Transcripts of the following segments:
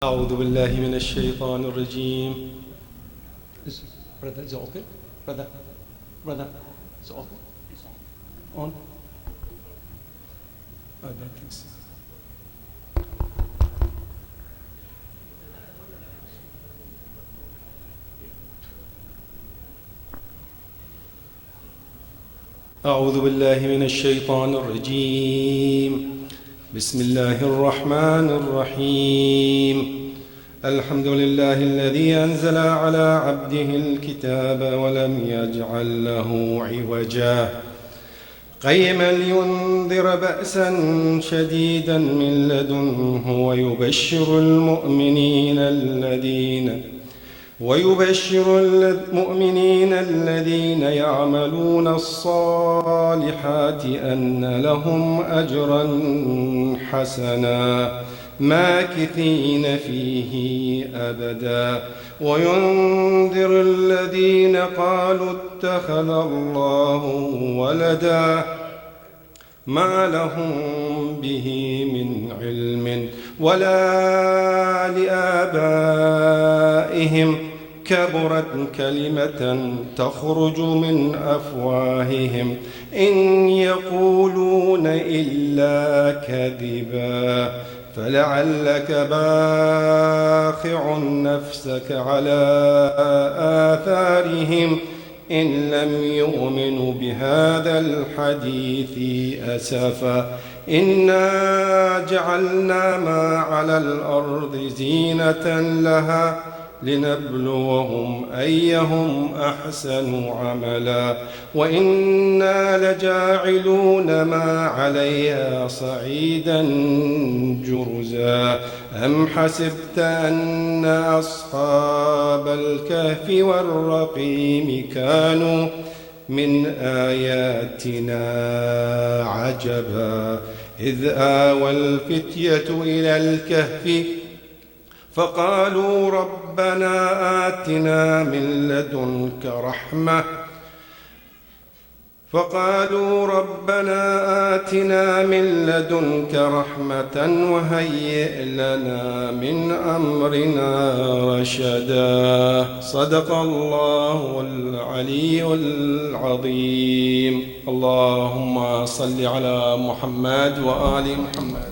أعوذ بالله من الشيطان الرجيم. Brother, is it okay? Brother, is it okay? On. I don't think so. أعوذ بالله من الشيطان الرجيم. بسم الله الرحمن الرحيم. الحمد لله الذي أنزل على عبده الكتاب ولم يجعل له عوجا قيما لينذر بأسا شديدا من لدنه ويبشر المؤمنين الذين يعملون الصالحات أن لهم أجرا حسنا ماكثين فيه أبدا وينذر الذين قالوا اتخذ الله ولدا ما لهم به من علم ولا لآبائهم كبرت كلمة تخرج من أفواههم إن يقولون إلا كذبا فلعلك باخع نفسك على آثارهم إن لم يؤمنوا بهذا الحديث أسفا إنا جعلنا ما على الأرض زينة لها لنبلوهم أيهم أحسن عملا وإنا لجاعلون ما عليها صعيدا جرزا أم حسبت أن أصحاب الكهف والرقيم كانوا من آياتنا عجبا إذ آوى الفتية إلى الكهف فقالوا ربنا آتنا من لدنك رحمة وهيئ لنا من أمرنا رشدا صدق الله العلي العظيم. اللهم صل على محمد وآل محمد.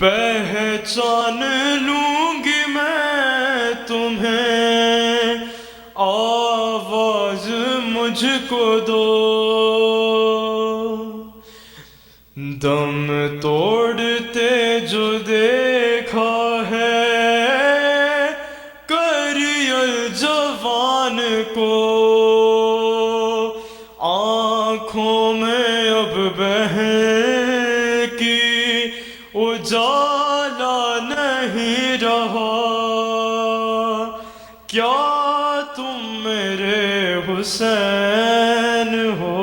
پہچان لوں گی میں تمہیں، آواز مجھ کو دو، دم توڑتے جو دیکھا ہے کریل جوان کو، آنکھوں میں اب بہن کی اجالا نہیں رہا، کیا تم میرے حسین ہو؟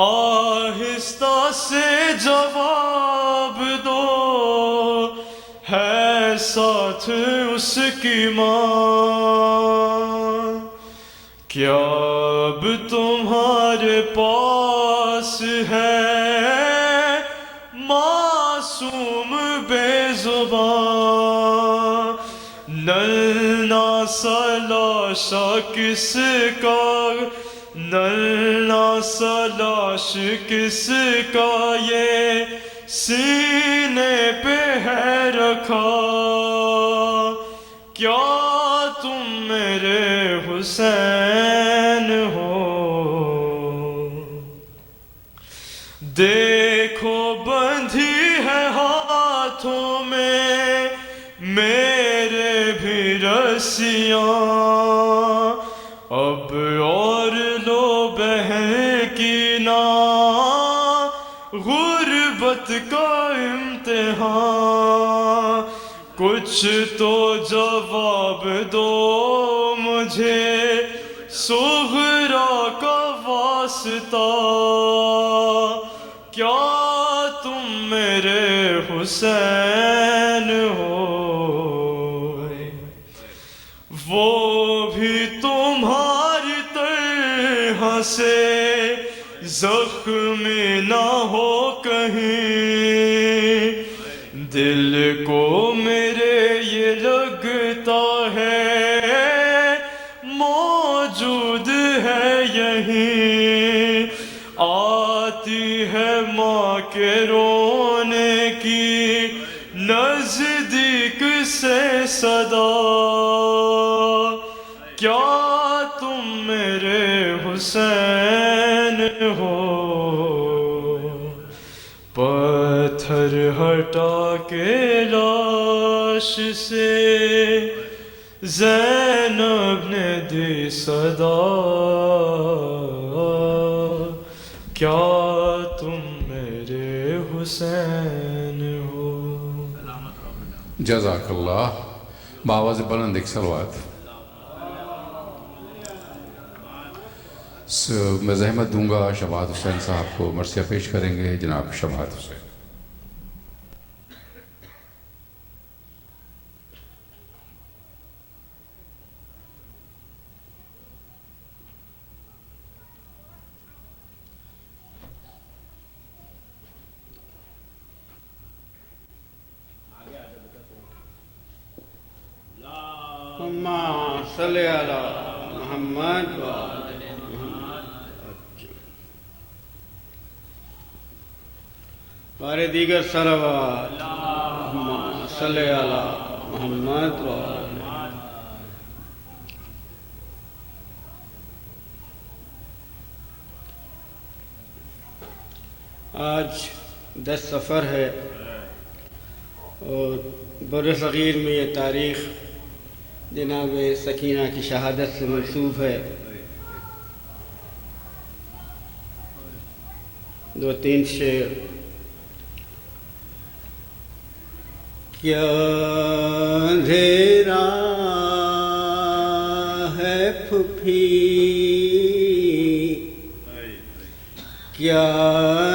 آہستہ سے جواب دو، ہے ساتھ اس کی ماں، کیا اب تمہارے پاس ہے معصوم بے زبان؟ نلنا سا لاشا کس کا، نلنا سا لاش کس کا یہ سینے پہ ہے رکھا، کیا تم میرے حسین ہو؟ دیکھو بندھی ہے ہاتھوں میں میرے بھی رسیاں، اب اور لو بہن کی نا غربت کا امتحان، کچھ تو جواب دو مجھے صغرا کا واسطہ، کیا تم میرے حسین ہو؟ وہ بھی تمہاری طرح سے زخمی نہ ہو کہیں، دل کو میرے یہ لگتا ہے موجود ہے یہیں، آتی ہے ماں کے رونے کی نزدیک سے صدا، کیا تم میرے حسین ہو؟ پتھر ہٹا کے لاش سے زینب نے دی صدا، کیا تم میرے حسین ہو؟ جزاک اللہ. بآواز بلند ایک صلوات. میں زحمت دوں گا شماعت حسین صاحب کو مرثیہ پیش کریں گے. جناب شماعت حسین. اللہم صلی علی محمد و آل محمد. بارے دیگر صلوات. اللہم صلی علی محمد و آل محمد. آج 10 صفر ہے اور بر صغیر میں یہ تاریخ جناب سکینہ کی شہادت سے منسوب ہے. 2-3 شعر. کیا اندھیرا ہے پھوپھی، کیا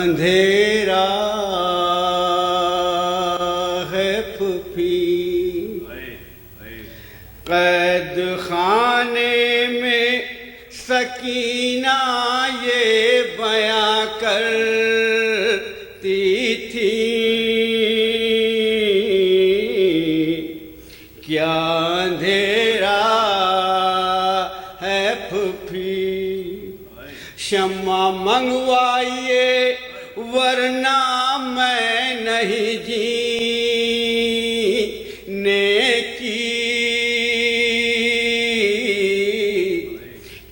اندھیرا ہے پھوپھی، قید خانے میں سکینہ یہ بیاں کرتی تھی، کیا اندھیرا ہے پھوپھی، شمع منگوائیے ورنہ میں نہیں جینے کی،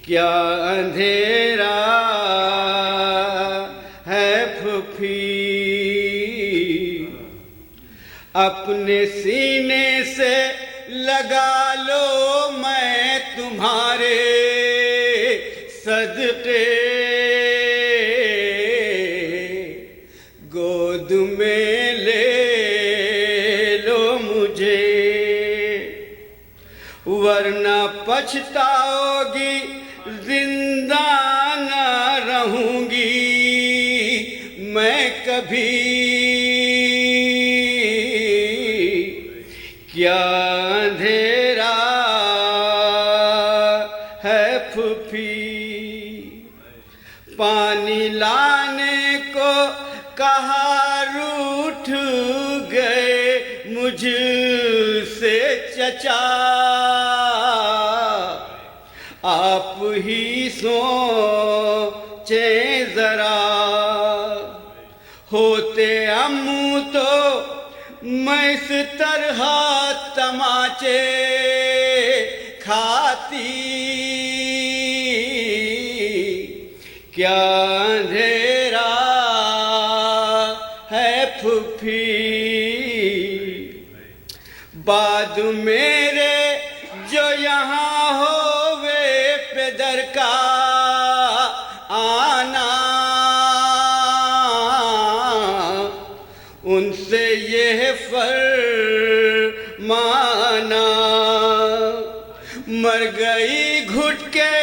کیا اندھیرا ہے پھوپھی، اپنے سینے سے لگا لو میں تمہارے صدقے، گود میں لے لو مجھے، ورنہ پچھتاؤ گی زندہ نہ رہوں گی میں کبھی، کیا اندھیرا ہے پھوپھی، پانی لانے کو کہا روٹھ گئے مجھ سے چچا، آپ ہی سوچیں ذرا، ہوتے امو تو میں اس طرح تماچے کھاتی، کیا اندھیرا ہے پھوپھی، بعد میرے جو یہاں ہووے پدر کا آنا، ان سے یہ فرمانا، مر گئی گھٹ کے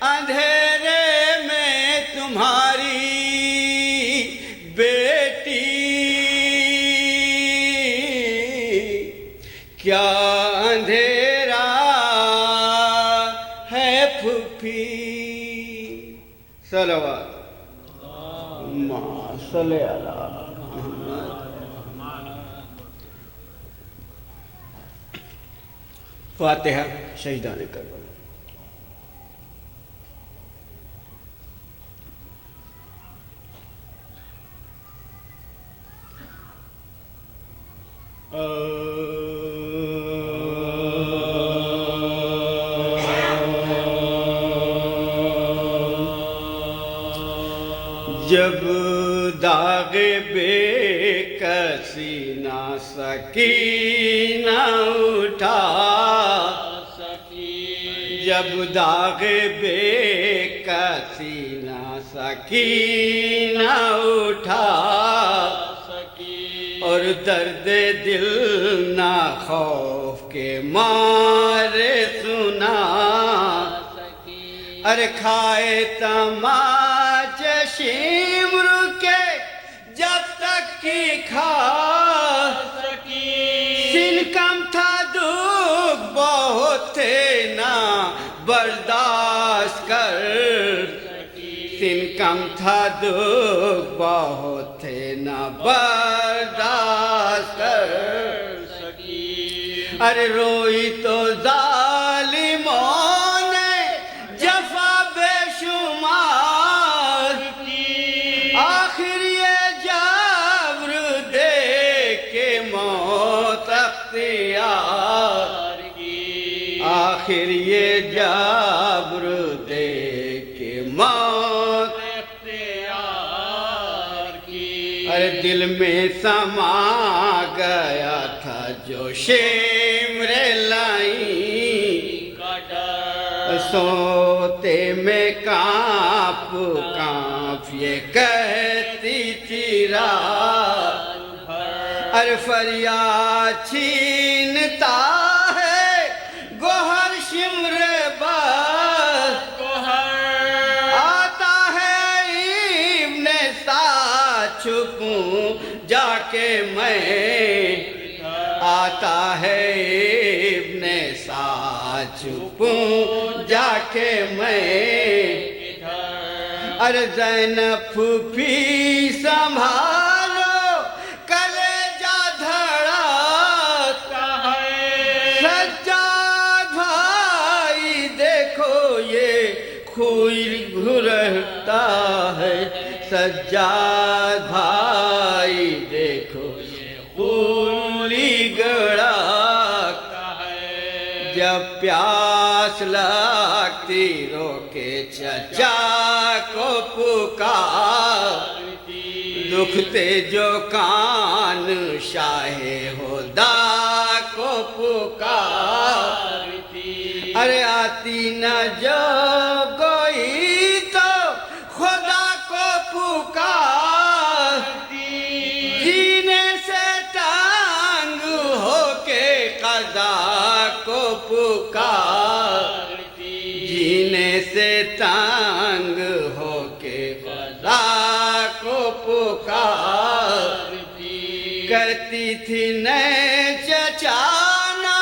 اندھیرے میں تمہاری بیٹی، کیا اندھیرا ہے پھوپھی، صلوات اللہم صلی علی محمد۔ فاتحہ شہیدان کربلا۔ جب داغ بے کسی نہ سکینہ اٹھا، جب داغ بے کسی نہ سکینہ اٹھا، اور درد دل نہ خوف کے مارے سنا، ارے کھائے تماچے شمر کے جب تک کی کھا سکی، سن کم تھا دکھ بہت تھے نہ برداشت کر سکی، سن کم تھا دکھ بہت تھے نہ برداشت کر سکی، ارے روئی تو ظالموں نے جفا بے شمار کی، آخر یہ جبر دے کے موت اختیار کی، آخر یہ جبر دے کے موت اختیار کی، ارے دل میں سما گیا تھا جو شمر لائی کا ڈر، سوتے میں کانپ کانپ یہ کہتی تھی رات بھر، ارے فریاد چھینتا ہے گوہر شمر بس، آتا ہے ابن سعد چھپوں جا کے میں، آتا ہے ابن سعد چھپوں جا کے میں، ارے زینب پھوپھی سنبھالو کلیجہ دھڑکتا ہے، سجاد بھائی دیکھو یہ خون گھرتا ہے، سجاد بھائی پیاس لگتی روکے چچا کو پکارتی دکھتے جو کان شاہ ہدا کو پکارتی ارے آتی نہ جو کوئی تو خدا کو پکارتی جینے سے تنگ ہو کے قضا کو پکارتی جینے سے تنگ ہو کے قضا کو پکارتی کرتی تھی نئے چچانا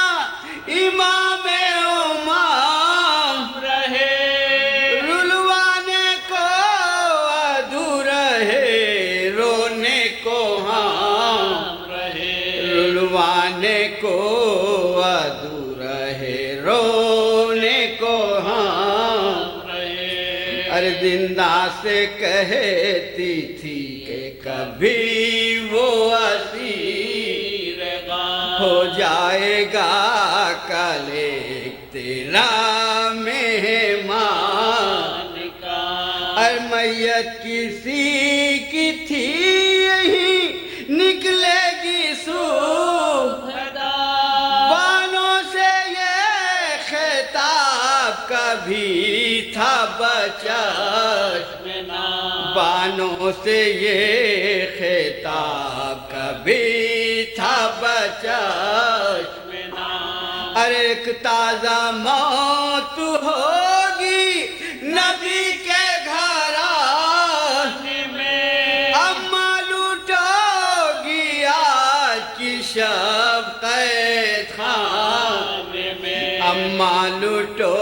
امام امام رہے رلوانے کو ادو رہے رونے کو ہم رہے رلوانے کو ادو رہے رونے کو ہم رہے ارے زندہ سے کہتی تھی کہ کبھی وہ اسیر ہو جائے گا کل ایک تیرا مہمان کا اور میت کسی کی تھی یہی نکلے گی صبح بانوں سے یہ خطاب کبھی تھا بچا بانوں سے یہ خطاب کبھی تھا بچا ارے ایک تازہ موت ہوگی نبی کے گھر میں اماں لوٹو گی آج کی شب قید خانے میں اماں لوٹو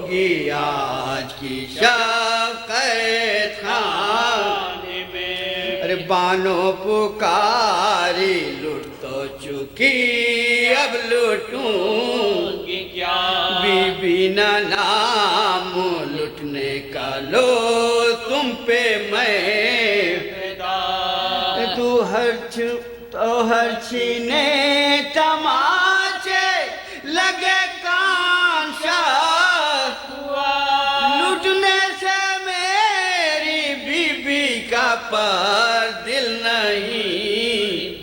گی آج کی شب قید خانے میں ارے بانو پکاری لٹ تو چکی اب لٹوں گی کیا بی بی نہ نام لٹنے کا لو تم پہ میں تو ہر چھینے تماچے لگے کان شاہ لٹنے سے میری بی بی کا پر دل نہیں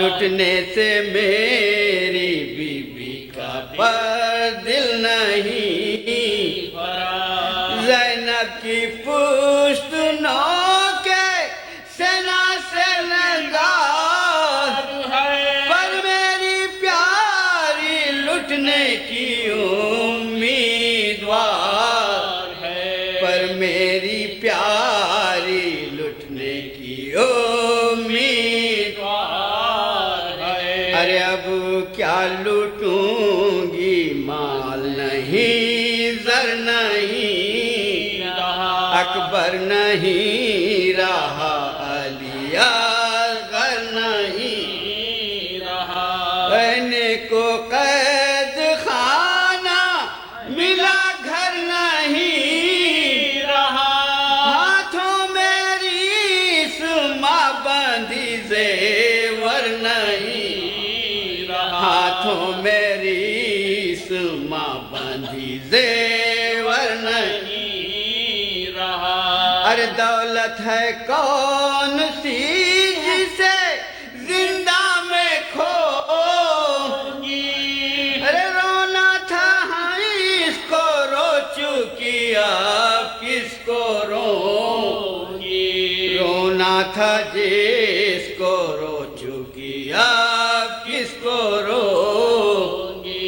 لٹنے سے میری بی بی کا پر دل نہیں زینب کی پشت نوکے سینا سے نگار پر میری پیاری لٹنے کی امیدوار ہے پر میری پیاری لٹنے کی امیدوار ہے ارے اب کیا لٹوں گی مال نہیں زر نہیں اکبر نہیں رہا علی اصغر نہیں رہا رہنے کو قید خانہ ملا گھر نہیں رہا ہاتھوں میری سما بندی زیور نہیں رہا ہاتھوں میری سما بندی زیور نہیں رہا ارے دولت ہے کون سی جسے زندہ میں کھو ارے رونا تھا اس کو رو چکی اب کس کو رونگی رونا تھا جس کو رو چکی اب کس کو رونگی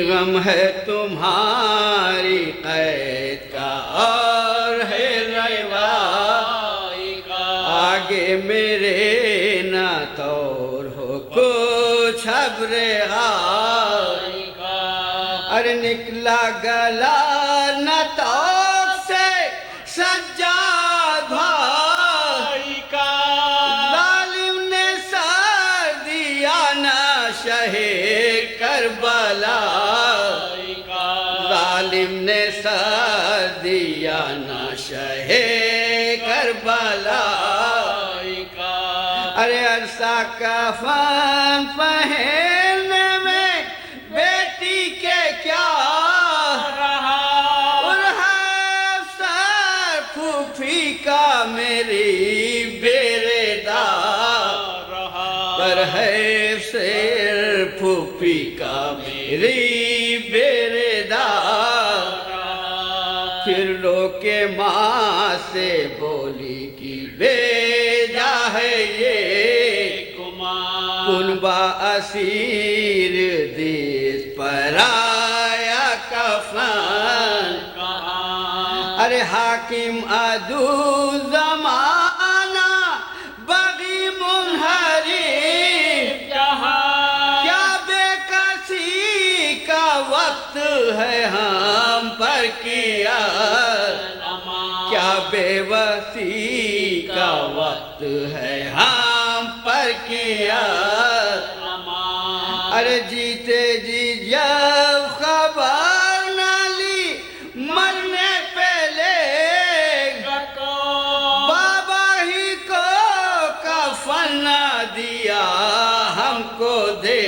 غم ہے تمہاری قید کا اور ہے روائی کا آگے میرے نہ طور ہو کچھ ابر آئی کا ارے نکلا گلا نہ توق سے سجاد بھائی کا ظالم نے سر دیا نہ شہ کربلا کا ظالم نے سر دیا نہ شہ کربلا کا ارے عرصہ کفن پہننے میں بیٹی کے میری بیردار پر ہے سیر پھوپھی کا میری بیردار پھر رو کے ماں سے بولی کی بیجا ہے یہ کنبا اسیر دیس پر آیا کفن ارے حاکم عدو زمانہ بغی منحری کیا بے کسی کا وقت ہے ہم پر کیا کیا بے وسی کا وقت ہے ہم پر کیا ارے جیتے جی جب خبر نہ لی مرنے پہلے بابا ہی کو کفن نہ دیا ہم کو دے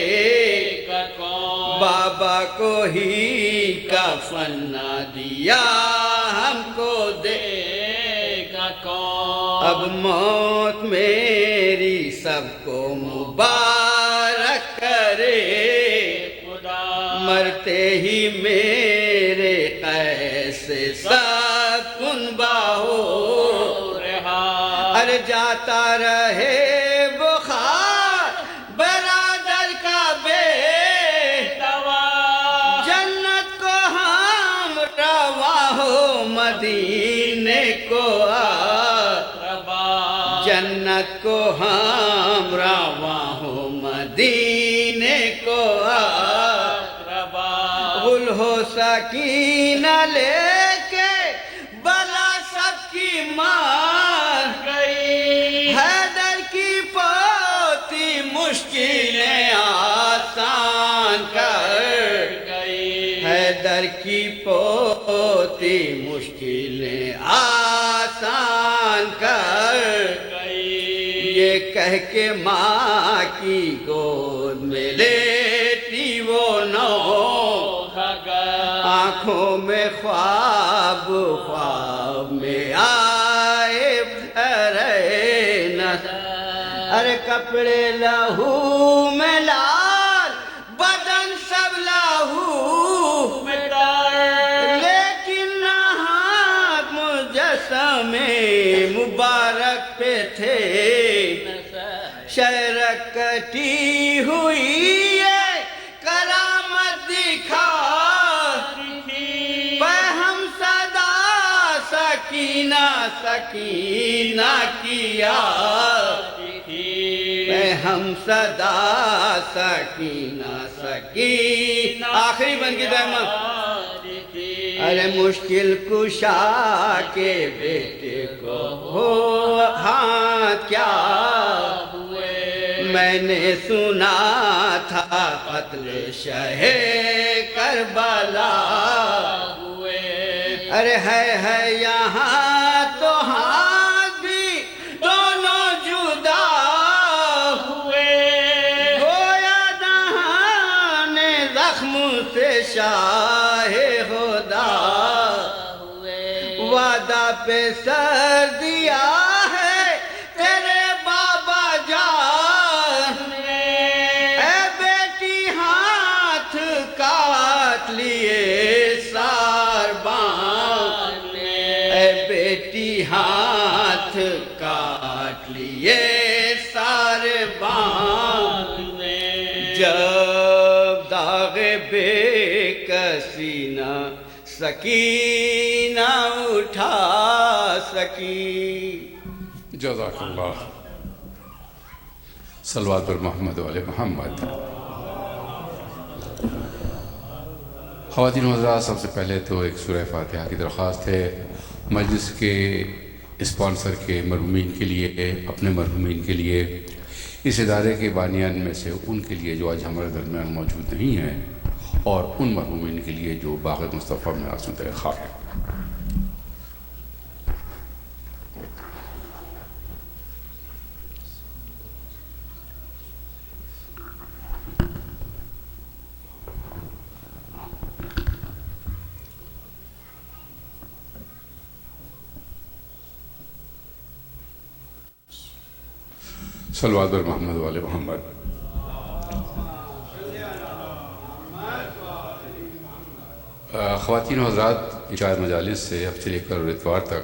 بابا کو ہی کفن نہ دیا ہم کو دے اب موت میری سب کو مبارک کرے مرتے ہی میرے کیسے سکنبا ہو ارے جاتا رہے بخار برادر کا جنت کو ہم رواں ہو مدینے کو جنت کو ہم رواں ہو مدینے کو غل ہو سکینہ لے کے بلا سب کی مار گئی حیدر کی پوتی مشکلیں آسان کر گئی حیدر کی پوتی مشکلیں آسان کر یہ کہہ کے ماں کی گود میں لیٹی وہ نو آنکھوں میں خواب خواب میں آئے ارے نہ ارے کپڑے لہو میں لال بدن سب لہو لیکن ہاتھ مجسمے مبارک پہ تھے شرک کٹی ہوئی ہے کرامت دکھا ہم صدا سکینہ سکینہ کیا ہم صدا سکینہ سکینہ آخری بند کی دعمت ارے مشکل کشا کے بیٹے کو ہو ہاتھ کیا میں نے سنا تھا قتل شہ کربلا ارے ہے یہاں تو ہاتھ بھی دونوں جدا ہوئے گویا دہان زخم سے شاہ خدا وعدہ پہ سر دیا ہے تیرے بابا جان اے بیٹی ہاتھ کاٹ لیے سار بان اے بیٹی ہاتھ کاٹ لیے سار بان جب داغ بے کسی نہ سکینہ اٹھا سکی جزاک اللہ صلوات بر محمد علیہ محمد خواتین و حضرات سب سے پہلے تو ایک سورہ فاتحہ کی درخواست ہے مجلس کے اسپانسر کے مرحومین کے لیے اپنے مرحومین کے لیے اس ادارے کے بانیان میں سے ان کے لیے جو آج ہمارے درمیان موجود نہیں ہیں اور ان مرحومین کے لیے جو باغ مصطفیٰ میں آسودہ خواہ ہیں صلوات بر محمد وآل محمد۔ خواتین و حضرات، چار مجالس سے اب سے لے کر اتوار تک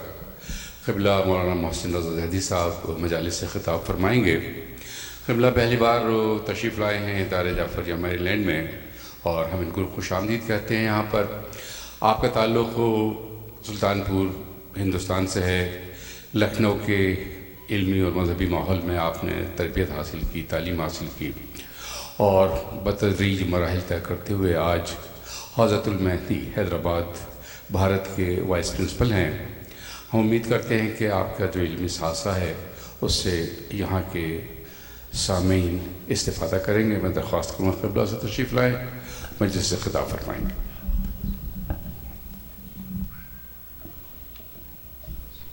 قبلہ مولانا محسن رضا زیدی صاحب مجالس سے خطاب فرمائیں گے۔ قبلہ پہلی بار تشریف لائے ہیں دار جعفریہ میری لینڈ میں، اور ہم ان کو خوش آمدید کہتے ہیں۔ یہاں پر آپ کا تعلق سلطان پور ہندوستان سے ہے۔ لکھنؤ کے علمی اور مذہبی ماحول میں آپ نے تربیت حاصل کی، تعلیم حاصل کی، اور بتدریج مراحل طے کرتے ہوئے آج حوزۃ المہدی حیدرآباد بھارت کے وائس پرنسپل ہیں۔ ہم امید کرتے ہیں کہ آپ کا جو علمی ساسہ ہے اس سے یہاں کے سامعین استفادہ کریں گے۔ میں درخواست کروں گا قبلہ سے تشریف لائیں، مجلس سے خطاب فرمائیں گے۔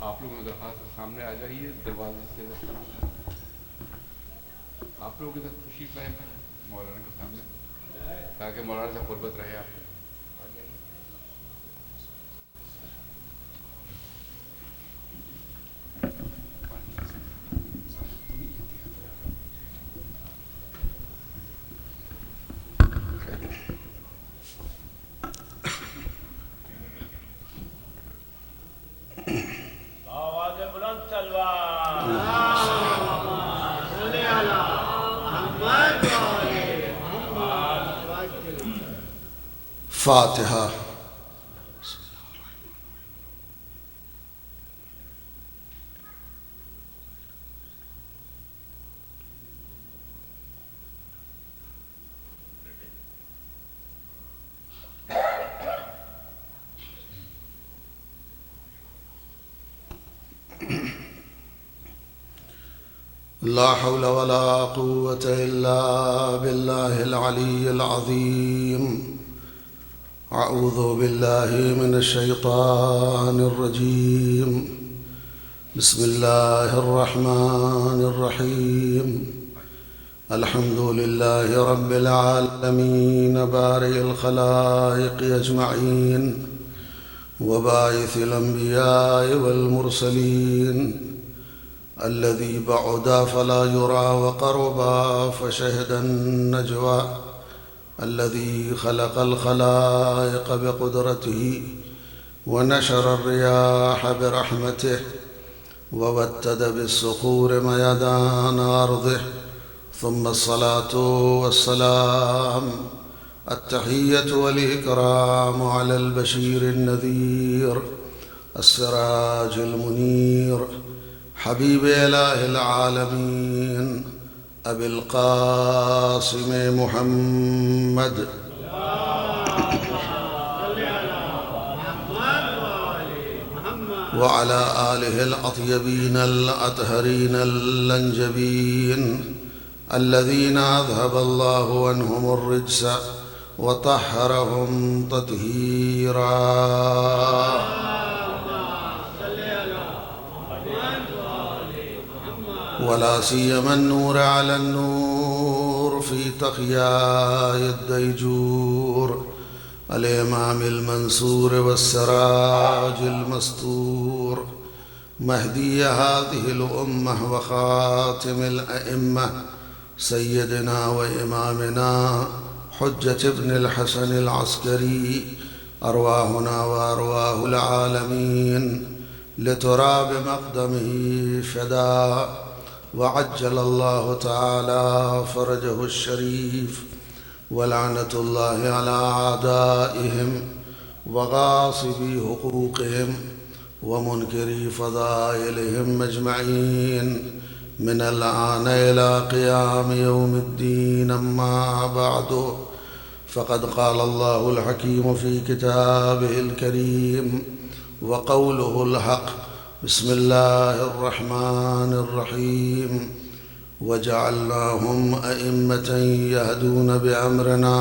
آپ لوگ درخواست سامنے آ جائیے، دروازے سے آپ لوگ ادھر تشریف لائیں مولانا کے سامنے، تاکہ مولانا سے قربت رہے۔ آپ فاتحہ۔ لا حول ولا قوة إلا بالله العلي العظيم۔ أعوذ بالله من الشيطان الرجيم، بسم الله الرحمن الرحيم۔ الحمد لله رب العالمين، بارئ الخلائق أجمعين، وباعث الأنبياء والمرسلين، الذي بعد فلا يرى وقربا فشهد النجوى، الذي خلق الخلائق بقدرته ونشر الرياح برحمته ووتد بالصخور ميدان أرضه، ثم الصلاة والسلام التحية والإكرام على البشير النذير السراج المنير، حبيب إله العالمين، أبي القاسم محمد وعلى آله الأطيبين الأطهرين اللنجبين، الذين أذهب الله عنهم الرجس وطهرهم تطهيرا، ولا سيما النور على النور في تقياء الديجور، الإمام المنصور والسراج المستور، مهدي هذه الأمة وخاتم الأئمة، سيدنا وإمامنا حجة ابن الحسن العسكري، أرواحنا وأرواح العالمين لتراب مقدمه فداء، وعجل الله تعالى فرجه الشريف، ولعنة الله على أعدائهم وغاصبي حقوقهم ومنكري فضائلهم أجمعين، من الآن إلى قيام يوم الدين. أما بعد، فقد قال الله الحكيم في كتابه الكريم وقوله الحق، بسم الله الرحمن الرحيم، وجعلناهم أئمة يهدون بأمرنا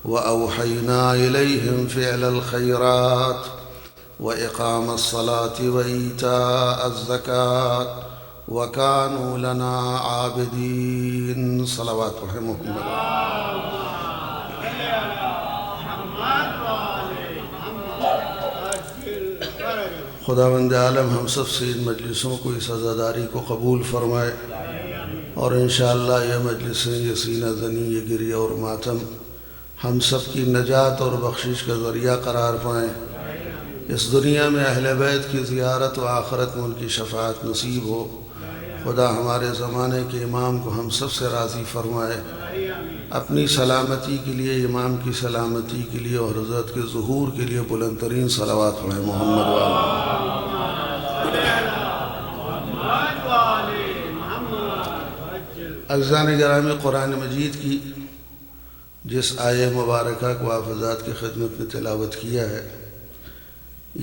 وأوحينا إليهم فعل الخيرات وإقام الصلاة وإيتاء الزكاة وكانوا لنا عابدين. صلوات رحمهم الله. خداوند عالم ہم سب سے ان مجلسوں کو، اس عزاداری کو قبول فرمائے، اور انشاءاللہ یہ مجلسیں، یہ سینہ زنی، یہ گریہ اور ماتم ہم سب کی نجات اور بخشش کا ذریعہ قرار پائیں۔ اس دنیا میں اہل بیت کی زیارت و آخرت میں ان کی شفاعت نصیب ہو۔ خدا ہمارے زمانے کے امام کو ہم سب سے راضی فرمائے۔ اپنی سلامتی کے لیے، امام کی سلامتی کے لیے اور حضرت کے ظہور کے لیے بلند ترین صلوات پڑھیں محمد عزیزان گرامی، قرآن مجید کی جس آیہ مبارکہ کو آپ حضرات کی خدمت میں تلاوت کیا ہے،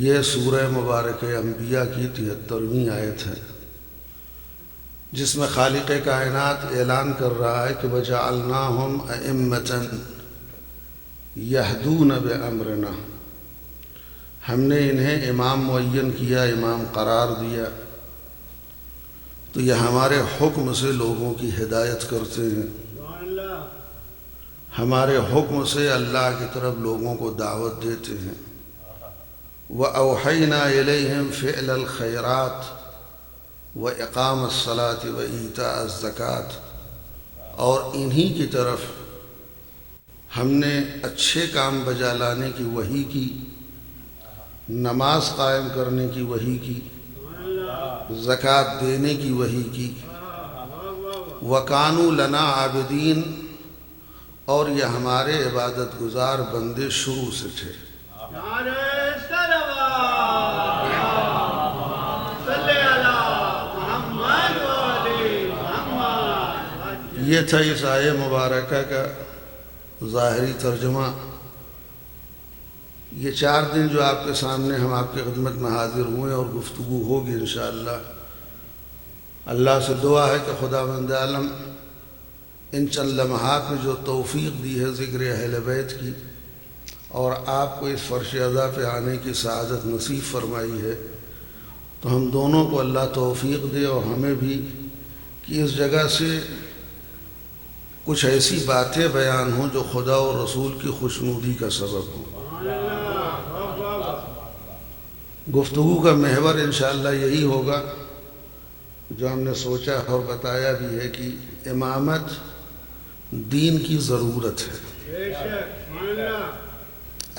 یہ سورہ مبارکہ انبیاء کی 73ویں آیت ہے، جس میں خالق کائنات اعلان کر رہا ہے کہ وَجَعَلْنَاهُمْ أَئِمَّةً يَهْدُونَ بِأَمْرِنَا، ہم نے انہیں امام معین کیا، امام قرار دیا، تو یہ ہمارے حکم سے لوگوں کی ہدایت کرتے ہیں، ہمارے حکم سے اللہ کی طرف لوگوں کو دعوت دیتے ہیں۔ وَأَوْحَيْنَا إِلَيْهِمْ فِعْلَ الْخَيْرَاتِ وَإِقَامَ الصَّلَاةِ وَإِيتَاءَ الزَّكَاةِ، اور انہی کی طرف ہم نے اچھے کام بجا لانے کی وحی کی، نماز قائم کرنے کی وحی کی، زکوٰۃ دینے کی وحی کی۔ وَكَانُوا لَنَا عَابِدِينَ، اور یہ ہمارے عبادت گزار بندے شروع سے تھے۔ یہ تھا اس آیہ مبارکہ کا ظاہری ترجمہ۔ یہ 4 دن جو آپ کے سامنے ہم آپ کی خدمت میں حاضر ہوئے اور گفتگو ہوگی انشاءاللہ، اللہ سے دعا ہے کہ خداوند عالم ان چند لمحات میں جو توفیق دی ہے ذکر اہل بیت کی، اور آپ کو اس فرش عزا پہ آنے کی سعادت نصیب فرمائی ہے، تو ہم دونوں کو اللہ توفیق دے اور ہمیں بھی کہ اس جگہ سے کچھ ایسی باتیں بیان ہوں جو خدا اور رسول کی خوشنودی کا سبب ہوں۔ گفتگو کا محور انشاءاللہ یہی ہوگا جو ہم نے سوچا اور بتایا بھی ہے کہ امامت دین کی ضرورت ہے۔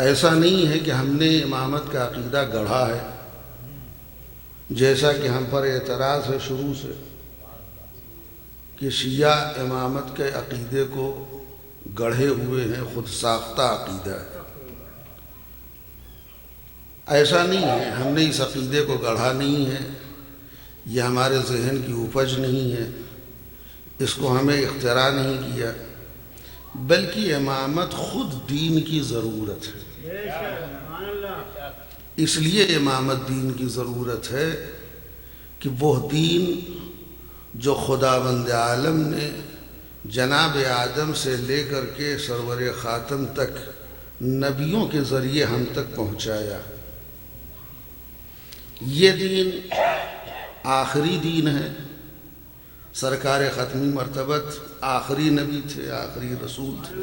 ایسا نہیں ہے کہ ہم نے امامت کا عقیدہ گڑھا ہے، جیسا کہ ہم پر اعتراض ہے شروع سے کہ شیعہ امامت کے عقیدے کو گڑھے ہوئے ہیں، خود ساختہ عقیدہ ہے۔ ایسا نہیں ہے، ہم نے اس عقیدے کو گڑھا نہیں ہے، یہ ہمارے ذہن کی اپج نہیں ہے، اس کو ہمیں اختراع نہیں کیا، بلکہ امامت خود دین کی ضرورت ہے۔ اس لیے امامت دین کی ضرورت ہے کہ وہ دین جو خداوند عالم نے جناب آدم سے لے کر کے سرور خاتم تک نبیوں کے ذریعے ہم تک پہنچایا، یہ دین آخری دین ہے۔ سرکار ختمی مرتبت آخری نبی تھے، آخری رسول تھے،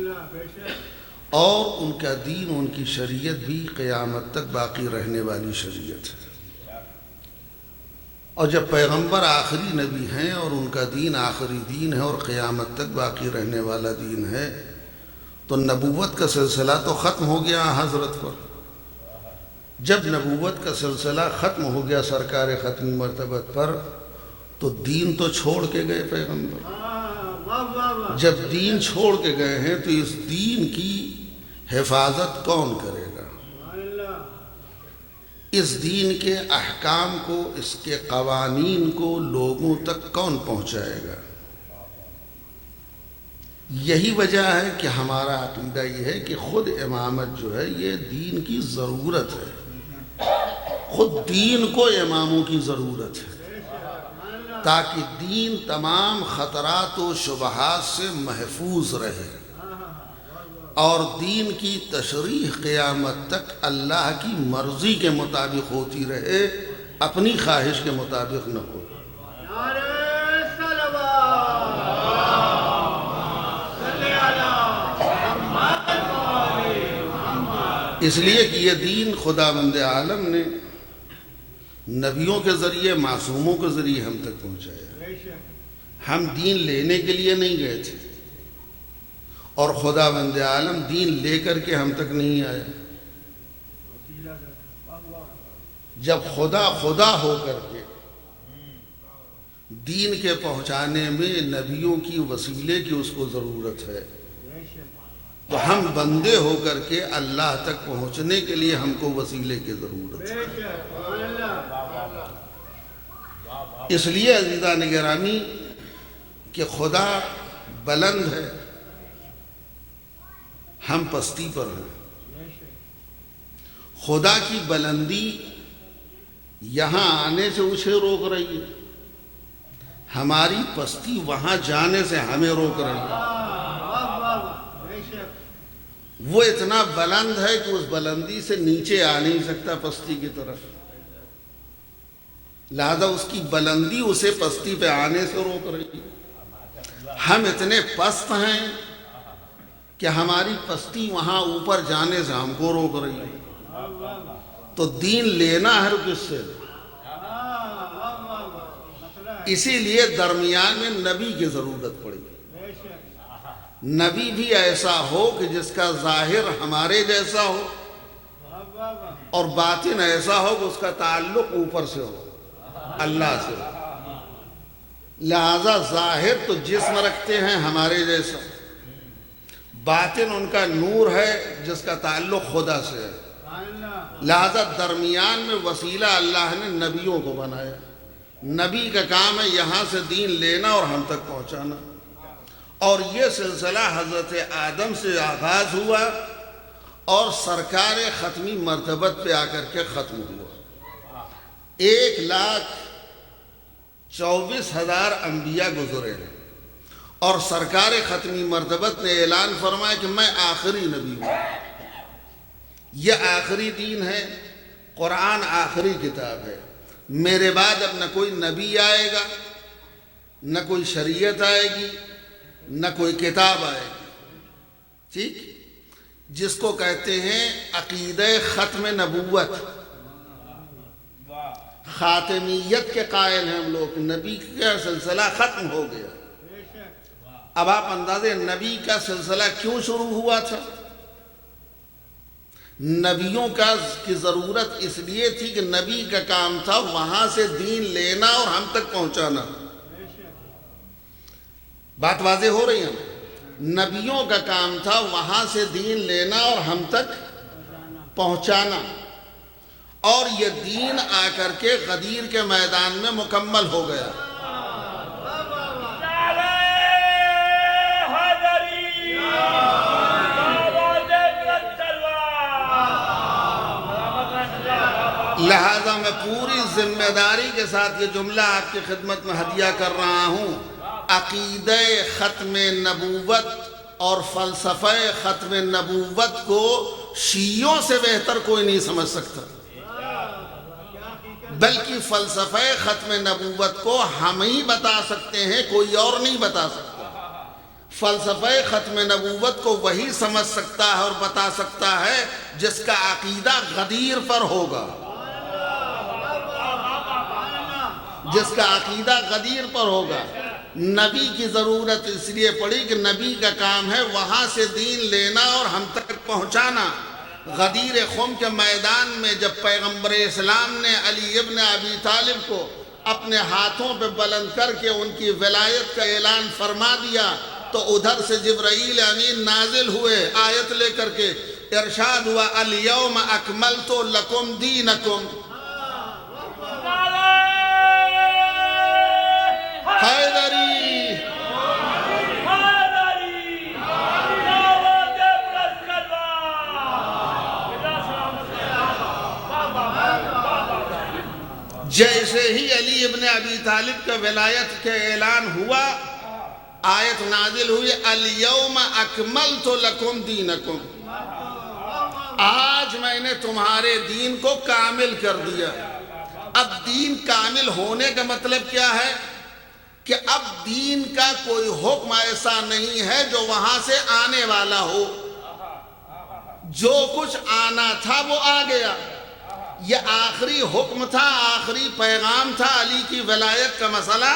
اور ان کا دین، ان کی شریعت بھی قیامت تک باقی رہنے والی شریعت ہے۔ اور جب پیغمبر آخری نبی ہیں اور ان کا دین آخری دین ہے اور قیامت تک باقی رہنے والا دین ہے، تو نبوت کا سلسلہ تو ختم ہو گیا حضرت پر۔ جب نبوت کا سلسلہ ختم ہو گیا سرکار ختمی مرتبت پر، تو دین تو چھوڑ کے گئے پیغمبر۔ جب دین چھوڑ کے گئے ہیں تو اس دین کی حفاظت کون کرے گا؟ اس دین کے احکام کو، اس کے قوانین کو لوگوں تک کون پہنچائے گا؟ یہی وجہ ہے کہ ہمارا عقیدہ یہ ہے کہ خود امامت جو ہے یہ دین کی ضرورت ہے، خود دین کو اماموں کی ضرورت ہے، تاکہ دین تمام خطرات و شبہات سے محفوظ رہے اور دین کی تشریح قیامت تک اللہ کی مرضی کے مطابق ہوتی رہے، اپنی خواہش کے مطابق نہ ہو۔ اس لیے کہ یہ دین خداوند عالم نے نبیوں کے ذریعے، معصوموں کے ذریعے ہم تک پہنچایا۔ ہم دین لینے کے لیے نہیں گئے تھے، اور خدا بند عالم دین لے کر کے ہم تک نہیں آیا۔ جب خدا خدا ہو کر کے دین کے پہنچانے میں نبیوں کی وسیلے کی اس کو ضرورت ہے، تو ہم بندے ہو کر کے اللہ تک پہنچنے کے لیے ہم کو وسیلے کی ضرورت ہے۔ اس لیے عزیزان گرامی کہ خدا بلند ہے، ہم پستی پر ہیں۔ خدا کی بلندی یہاں آنے سے اسے روک رہی ہے، ہماری پستی وہاں جانے سے ہمیں روک رہی ہے۔ وہ اتنا بلند ہے کہ اس بلندی سے نیچے آ نہیں سکتا پستی کی طرف، لہذا اس کی بلندی اسے پستی پہ آنے سے روک رہی ہے۔ ہم اتنے پست ہیں کہ ہماری پستی وہاں اوپر جانے سے ہم کو روک رہی ہے۔ تو دین لینا ہے کس سے؟ اسی لیے درمیان میں نبی کی ضرورت پڑی۔ نبی بھی ایسا ہو کہ جس کا ظاہر ہمارے جیسا ہو اور باطن ایسا ہو کہ اس کا تعلق اوپر سے ہو، اللہ سے ہو۔ لہذا ظاہر تو جسم رکھتے ہیں ہمارے جیسا، باطن ان کا نور ہے جس کا تعلق خدا سے ہے۔ لہذا درمیان میں وسیلہ اللہ نے نبیوں کو بنایا۔ نبی کا کام ہے یہاں سے دین لینا اور ہم تک پہنچانا، اور یہ سلسلہ حضرت آدم سے آغاز ہوا اور سرکار ختمی مرتبت پہ آ کر کے ختم ہوا۔ 1,24,000 انبیاء گزرے ہیں، اور سرکار ختمی مرتبت نے اعلان فرمایا کہ میں آخری نبی ہوں، یہ آخری دین ہے، قرآن آخری کتاب ہے، میرے بعد اب نہ کوئی نبی آئے گا، نہ کوئی شریعت آئے گی، نہ کوئی کتاب آئے گی۔ ٹھیک، جس کو کہتے ہیں عقیدہ ختم نبوت، خاتمیت کے قائل ہیں ہم لوگ، نبی کا سلسلہ ختم ہو گیا۔ اب آپ اندازے نبی کا سلسلہ کیوں شروع ہوا تھا؟ نبیوں کی ضرورت اس لیے تھی کہ نبی کا کام تھا وہاں سے دین لینا اور ہم تک پہنچانا۔ بات واضح ہو رہی ہے؟ نبیوں کا کام تھا وہاں سے دین لینا اور ہم تک پہنچانا، اور یہ دین آ کر کے غدیر کے میدان میں مکمل ہو گیا۔ لہذا میں پوری ذمہ داری کے ساتھ یہ جملہ آپ کی خدمت میں ہدیہ کر رہا ہوں، عقیدہ ختم نبوت اور فلسفہ ختم نبوت کو شیعوں سے بہتر کوئی نہیں سمجھ سکتا، بلکہ فلسفہ ختم نبوت کو ہم ہی بتا سکتے ہیں، کوئی اور نہیں بتا سکتا۔ فلسفہ ختم نبوت کو وہی سمجھ سکتا ہے اور بتا سکتا ہے جس کا عقیدہ غدیر پر ہوگا، جس کا عقیدہ غدیر پر ہوگا۔ نبی کی ضرورت اس لیے پڑی کہ نبی کا کام ہے وہاں سے دین لینا اور ہم تک پہنچانا۔ غدیر خم کے میدان میں جب پیغمبر اسلام نے علی ابن ابی طالب کو اپنے ہاتھوں پہ بلند کر کے ان کی ولایت کا اعلان فرما دیا، تو ادھر سے جبرائیل امین نازل ہوئے آیت لے کر کے، ارشاد ہوا الیوم اکملت لکم دینکم۔ حیدری جیسے ہی علی ابن ابی طالب کا ولایت کا اعلان ہوا، آیت نازل ہوئی الیوم اکملت لکم دینکم، آج میں نے تمہارے دین کو کامل کر دیا۔ اب دین کامل ہونے کا مطلب کیا ہے؟ کہ اب دین کا کوئی حکم ایسا نہیں ہے جو وہاں سے آنے والا ہو، جو کچھ آنا تھا وہ آ گیا۔ یہ آخری حکم تھا، آخری پیغام تھا، علی کی ولایت کا مسئلہ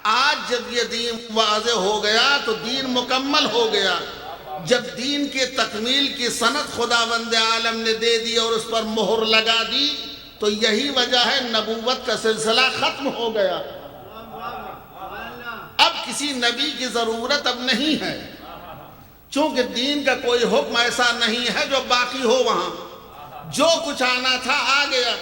آج جب یہ دین واضح ہو گیا تو دین مکمل ہو گیا. جب دین کی تکمیل کی سند خداوند عالم نے دے دی اور اس پر مہر لگا دی تو یہی وجہ ہے نبوت کا سلسلہ ختم ہو گیا. اب کسی نبی کی ضرورت اب نہیں ہے، چونکہ دین کا کوئی حکم ایسا نہیں ہے جو باقی ہو. وہاں جو کچھ آنا تھا آ گیا.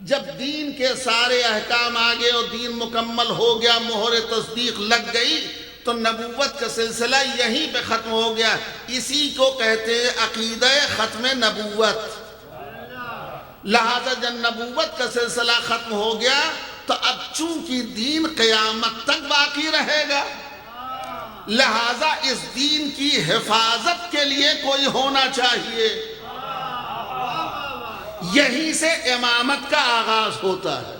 جب دین کے سارے احکام آ گئے اور دین مکمل ہو گیا، مہر تصدیق لگ گئی، تو نبوت کا سلسلہ یہیں پہ ختم ہو گیا. اسی کو کہتے ہیں عقیدہ ختم نبوت. لہذا جب نبوت کا سلسلہ ختم ہو گیا تو اب چونکہ دین قیامت تک باقی رہے گا، لہذا اس دین کی حفاظت کے لیے کوئی ہونا چاہیے. یہیں سے امامت کا آغاز ہوتا ہے.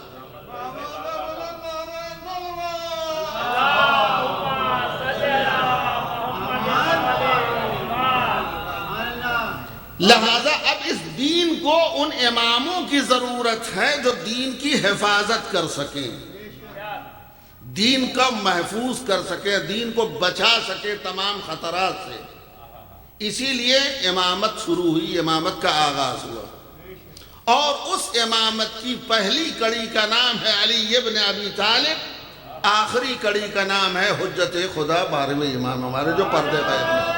لہذا اب اس دین کو ان اماموں کی ضرورت ہے جو دین کی حفاظت کر سکیں، دین کو محفوظ کر سکے، دین کو بچا سکے تمام خطرات سے. اسی لیے امامت شروع ہوئی، امامت کا آغاز ہوا. اور اس امامت کی پہلی کڑی کا نام ہے علی ابن ابی طالب، آخری کڑی کا نام ہے حجت خدا 12ویں امام ہمارے جو پردے غیب میں.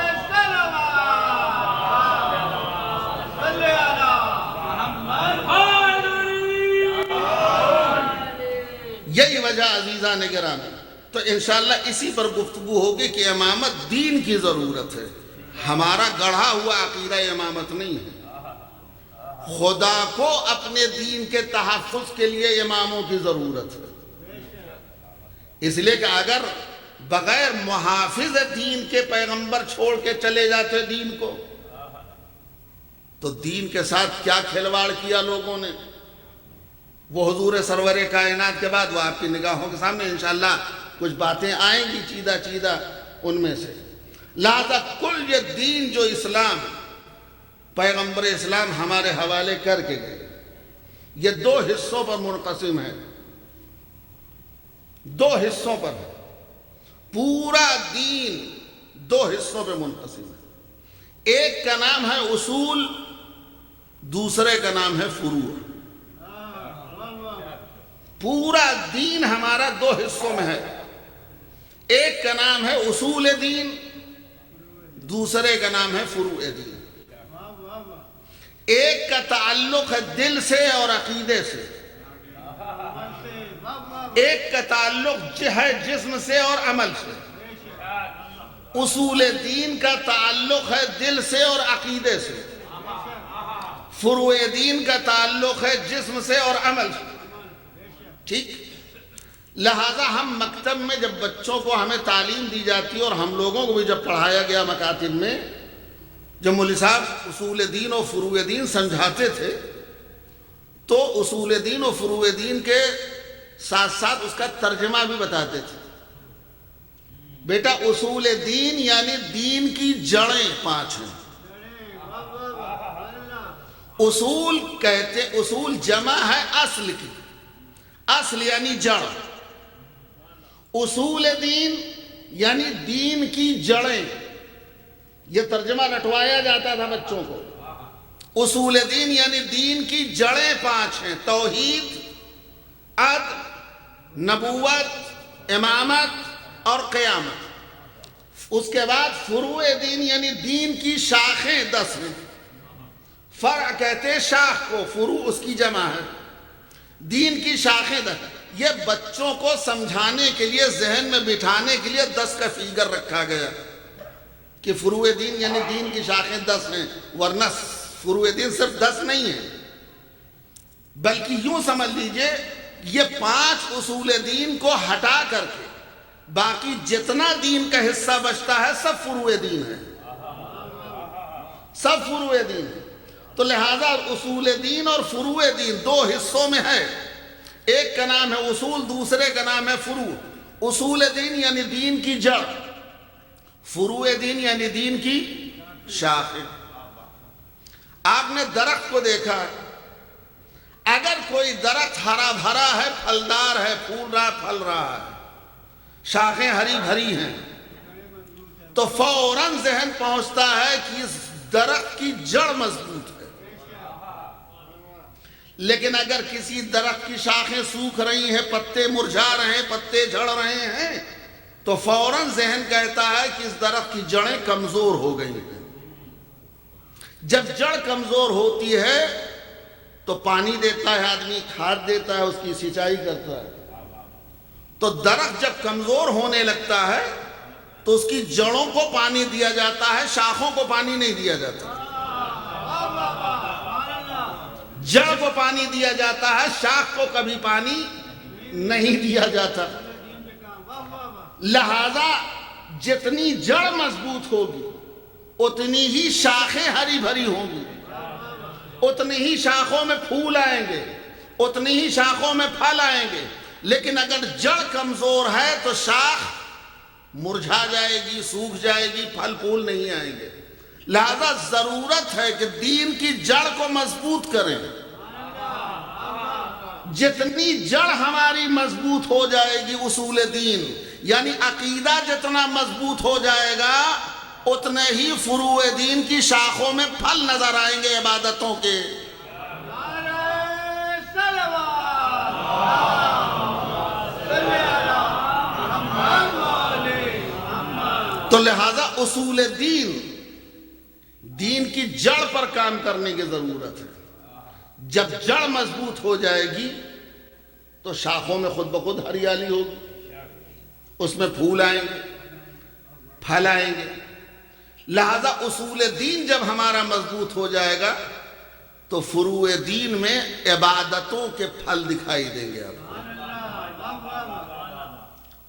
یہی وجہ عزیزان گرامی. تو انشاءاللہ اسی پر گفتگو ہوگی کہ امامت دین کی ضرورت ہے. ہمارا گڑھا ہوا عقیدہ امامت نہیں ہے. خدا کو اپنے دین کے تحفظ کے لیے اماموں کی ضرورت ہے. اس لیے کہ اگر بغیر محافظ دین کے پیغمبر چھوڑ کے چلے جاتے دین کو تو دین کے ساتھ کیا کھلواڑ کیا لوگوں نے. وہ حضور سرور کائنات کے بعد وہ آپ کی نگاہوں کے سامنے انشاءاللہ کچھ باتیں آئیں گی چیدہ چیدہ ان میں سے. لہذا کل یہ دین جو اسلام پیغمبر اسلام ہمارے حوالے کر کے گئے یہ 2 حصوں پر منقسم ہے. 2 حصوں پر ہے. پورا دین 2 حصوں پر منقسم ہے. ایک کا نام ہے اصول، دوسرے کا نام ہے فروع. پورا دین ہمارا 2 حصوں میں ہے. ایک کا نام ہے اصول دین، دوسرے کا نام ہے فروع دین. ایک کا تعلق ہے دل سے اور عقیدے سے، ایک کا تعلق ہے جسم سے اور عمل سے. اصول دین کا تعلق ہے دل سے اور عقیدے سے، فروع دین کا تعلق ہے جسم سے اور عمل سے. ٹھیک. لہذا ہم مکتب میں جب بچوں کو ہمیں تعلیم دی جاتی ہے اور ہم لوگوں کو بھی جب پڑھایا گیا مکاتب میں، جب مولوی صاحب اصول دین اور فروع دین سمجھاتے تھے تو اصول دین اور فروع دین کے ساتھ ساتھ اس کا ترجمہ بھی بتاتے تھے. بیٹا اصول دین یعنی دین کی جڑیں 5 ہیں. اصول کہتے، اصول جمع ہے اصل کی، اصل یعنی جڑ. اصول دین یعنی دین کی جڑیں. یہ ترجمہ رٹوایا جاتا تھا بچوں کو. اصول دین یعنی دین کی جڑیں 5 ہیں: توحید، عدل، نبوت، امامت اور قیامت. اس کے بعد فروع دین یعنی دین کی شاخیں 10 ہیں. فرع کہتے ہیں شاخ کو، فروع اس کی جمع ہے. دین کی شاخیں 10. یہ بچوں کو سمجھانے کے لیے، ذہن میں بٹھانے کے لیے 10 کا فیگر رکھا گیا کہ فروع دین یعنی دین کی شاخیں 10 ہیں. ورنہ فروع دین صرف 10 نہیں ہیں، بلکہ یوں سمجھ لیجئے یہ 5 اصول دین کو ہٹا کر کے باقی جتنا دین کا حصہ بچتا ہے سب فروع دین ہے، سب فروع دین ہے. تو لہذا اصول دین اور فروع دین 2 حصوں میں ہے. ایک کا نام ہے اصول، دوسرے کا نام ہے فروع. اصول دین یعنی دین کی جڑ، فروع دین یعنی دین کی شاخیں. آپ نے درخت کو دیکھا ہے، اگر کوئی درخت ہرا بھرا ہے، پھلدار ہے، پھول رہا، پھل رہا ہے، شاخیں ہری بھری ہیں، تو فوراً ذہن پہنچتا ہے کہ اس درخت کی جڑ مضبوط ہے۔ لیکن اگر کسی درخت کی شاخیں سوکھ رہی ہیں، پتے مرجھا رہے ہیں، پتے جھڑ رہے ہیں، تو فوراً ذہن کہتا ہے کہ اس درخت کی جڑیں کمزور ہو گئی ہیں۔ جب جڑ کمزور ہوتی ہے تو پانی دیتا ہے آدمی، کھاد دیتا ہے، اس کی سینچائی کرتا ہے۔ تو درخت جب کمزور ہونے لگتا ہے تو اس کی جڑوں کو پانی دیا جاتا ہے، شاخوں کو پانی نہیں دیا جاتا۔ جڑ کو پانی دیا جاتا ہے، شاخ کو کبھی پانی نہیں دیا جاتا۔ لہذا جتنی جڑ مضبوط ہوگی اتنی ہی شاخیں ہری بھری ہوں گی، اتنی ہی شاخوں میں پھول آئیں گے، اتنی ہی شاخوں میں پھل آئیں گے۔ لیکن اگر جڑ کمزور ہے تو شاخ مرجھا جائے گی، سوکھ جائے گی، پھل پھول نہیں آئیں گے۔ لہذا ضرورت ہے کہ دین کی جڑ کو مضبوط کریں۔ جتنی جڑ ہماری مضبوط ہو جائے گی اصول دین، یعنی عقیدہ جتنا مضبوط ہو جائے گا اتنے ہی فروع دین کی شاخوں میں پھل نظر آئیں گے عبادتوں کے۔ تو لہذا اصول دین کی جڑ پر کام کرنے کی ضرورت ہے۔ جب جڑ مضبوط ہو جائے گی تو شاخوں میں خود بخود ہریالی ہوگی، اس میں پھول آئیں گے، پھل آئیں گے۔ لہذا اصول دین جب ہمارا مضبوط ہو جائے گا تو فروع دین میں عبادتوں کے پھل دکھائی دیں گے آپ کو۔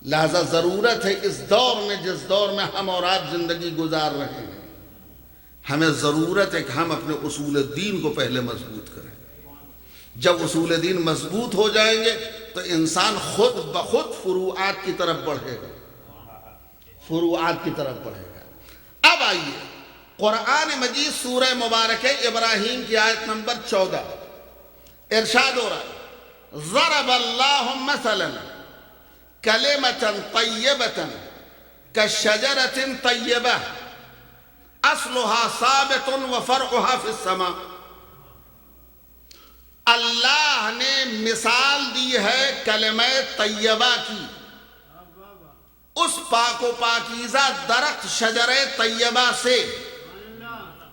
لہذا ضرورت ہے اس دور میں، جس دور میں ہم اور آپ زندگی گزار رہے ہیں، ہمیں ضرورت ہے کہ ہم اپنے اصول دین کو پہلے مضبوط کریں۔ جب اصول دین مضبوط ہو جائیں گے تو انسان خود بخود فروعات کی طرف بڑھے گا، فروعات کی طرف بڑھے گا۔ اب آئیے قرآن مجید سورہ مبارکہ ابراہیم کی آیت نمبر 14، ارشاد ہو رہا ہے ضرب اللہ مثلا کلمۃ طیبۃ کشجرۃ طیبہ اصلها ثابت وفرعها فی السماء۔ اللہ نے مثال دی ہے کلمہ طیبہ کی، اس پاک و پاکیزہ درخت شجر طیبہ سے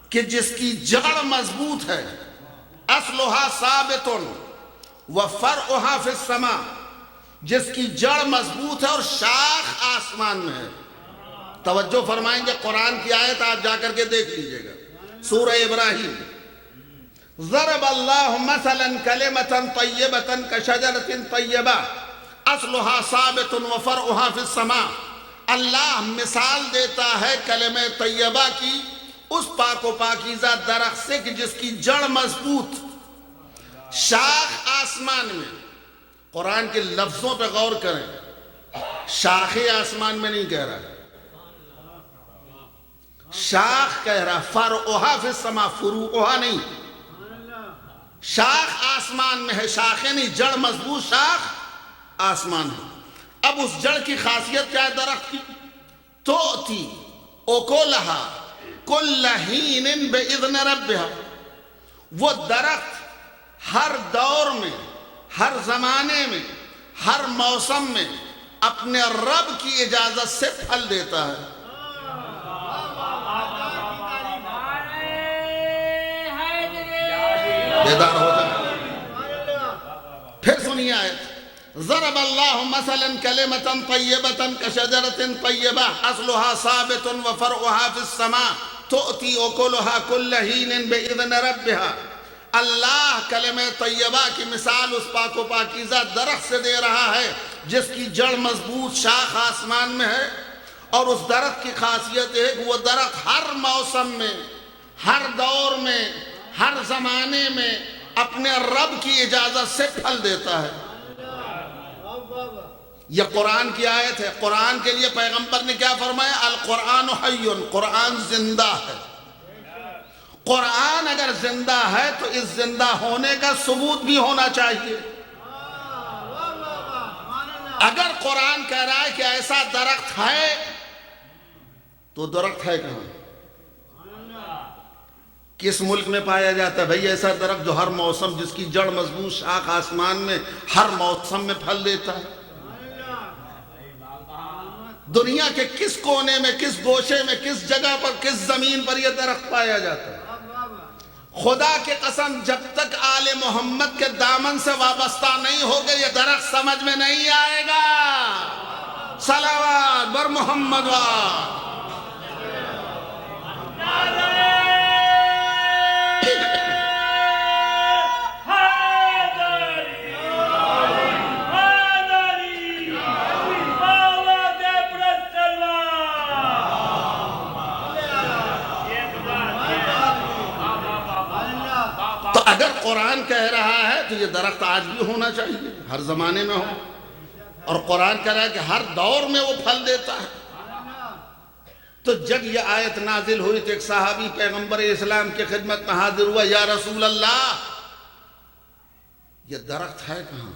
کہ جس کی جڑ مضبوط ہے، اصلها ثابت وفرعها فی السماء، جس کی جڑ مضبوط ہے اور شاخ آسمان میں ہے۔ توجہ فرمائیں گے، قرآن کی آیت آپ جا کر کے دیکھ لیجئے گا، سورہ ابراہیم۔ ضرب اللہ مثلا کلمۃ طیبۃ کشجرۃ طیبہ اصلها ثابت وفرعها فی السماء۔ اللہ مثال دیتا ہے کلمہ طیبہ کی اس پاک و پاکیزہ درخت سے کہ جس کی جڑ مضبوط، شاخ آسمان میں۔ قرآن کے لفظوں پہ غور کریں، شاخیں آسمان میں نہیں کہہ رہا، شاخ کہہ رہا، فرعها فی السماء، فروعها نہیں۔ شاخ آسمان میں ہے، شاخیں نہیں، جڑ مضبوط، شاخ آسمان ہے۔ اب اس جڑ کی خاصیت کیا ہے درخت کی؟ تؤتی اکلها کل حین باذن ربها۔ وہ درخت ہر دور میں، ہر زمانے میں، ہر موسم میں اپنے رب کی اجازت سے پھل دیتا ہے۔ بیدار ہو جائے، پھر سنیے آیت۔ ضرب اللہ مثلا کلمۃ طیبۃ کشجرۃ طیبہ اصلها ثابت وفرعها فی السماء تؤتی اکلها کل حین باذن ربها۔ اللہ کلمہ طیبہ کی مثال اس پاک و پاکیزہ درخت سے دے رہا ہے جس کی جڑ مضبوط، شاخ آسمان میں ہے، اور اس درخت کی خاصیت ہے کہ وہ درخت ہر موسم میں، ہر دور میں، ہر زمانے میں اپنے رب کی اجازت سے پھل دیتا ہے۔ یہ قرآن کی آیت ہے۔ قرآن کے لیے پیغمبر نے کیا فرمایا؟ القرآن حی، قرآن زندہ ہے۔ قرآن اگر زندہ ہے تو اس زندہ ہونے کا ثبوت بھی ہونا چاہیے۔ اگر قرآن کہہ رہا ہے کہ ایسا درخت ہے تو درخت ہے کہاں؟ کس ملک میں پایا جاتا ہے بھئی ایسا درخت جو ہر موسم، جس کی جڑ مضبوط، شاخ آسمان میں ہر موسم میں پھل دیتا ہے؟ دنیا کے کس کونے میں، کس گوشے میں، کس جگہ پر، کس زمین پر یہ درخت پایا جاتا ہے؟ خدا کی قسم جب تک آل محمد کے دامن سے وابستہ نہیں ہوگے یہ درخت سمجھ میں نہیں آئے گا۔ صلوات بر محمد وآل۔ تو اگر قرآن کہہ رہا ہے تو یہ درخت آج بھی ہونا چاہیے، ہر زمانے میں ہو، اور قرآن کہہ رہا ہے کہ ہر دور میں وہ پھل دیتا ہے۔ تو جب یہ آیت نازل ہوئی تو ایک صحابی پیغمبر اسلام کی خدمت میں حاضر ہوا، یا رسول اللہ یہ درخت ہے کہاں؟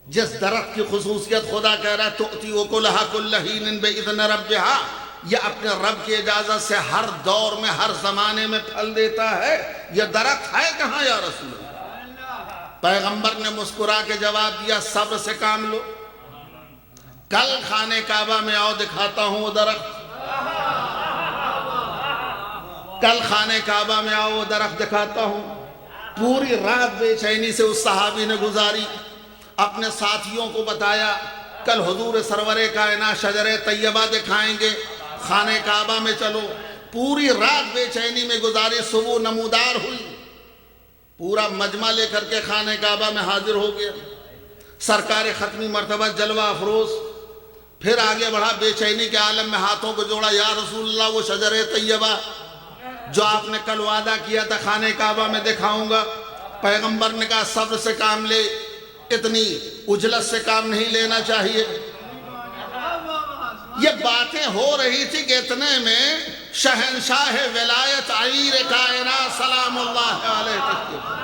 جس درخت کی خصوصیت خدا کہہ رہا ہے تؤتی اکلھا کل حین باذن ربھا، یہ اپنے رب کی اجازت سے ہر دور میں، ہر زمانے میں پھل دیتا ہے، یہ درخت ہے کہاں یا رسول اللہ؟ پیغمبر نے مسکرا کے جواب دیا، صبر سے کام لو، کل خانہ کعبہ میں آؤ دکھاتا ہوں وہ درخت، کل خانہ کعبہ میں آؤ وہ درخت دکھاتا ہوں۔ پوری رات بے چینی سے اس صحابی نے گزاری، اپنے ساتھیوں کو بتایا کل حضور سرور کائنات شجر طیبہ دکھائیں گے، خانہ کعبہ میں چلو۔ پوری رات بے چینی میں گزاری، صبح نمودار ہوئی، پورا مجمع لے کر کے خانہ کعبہ میں حاضر ہو گیا۔ سرکار ختمی مرتبہ جلوہ افروز پھر آگے بڑھا، بے چینی کے عالم میں ہاتھوں کو جوڑا، یا رسول اللہ وہ شجر طیبہ جو آپ نے کل وعدہ کیا تھا خانہ کعبہ میں دکھاؤں گا۔ پیغمبر نے کہا صبر سے کام لے، اتنی اجلت سے کام نہیں لینا چاہیے۔ یہ باتیں ہو رہی تھی کہ اتنے میں شہنشاہ ولایت عیر کائنات سلام اللہ علیہ تشریف۔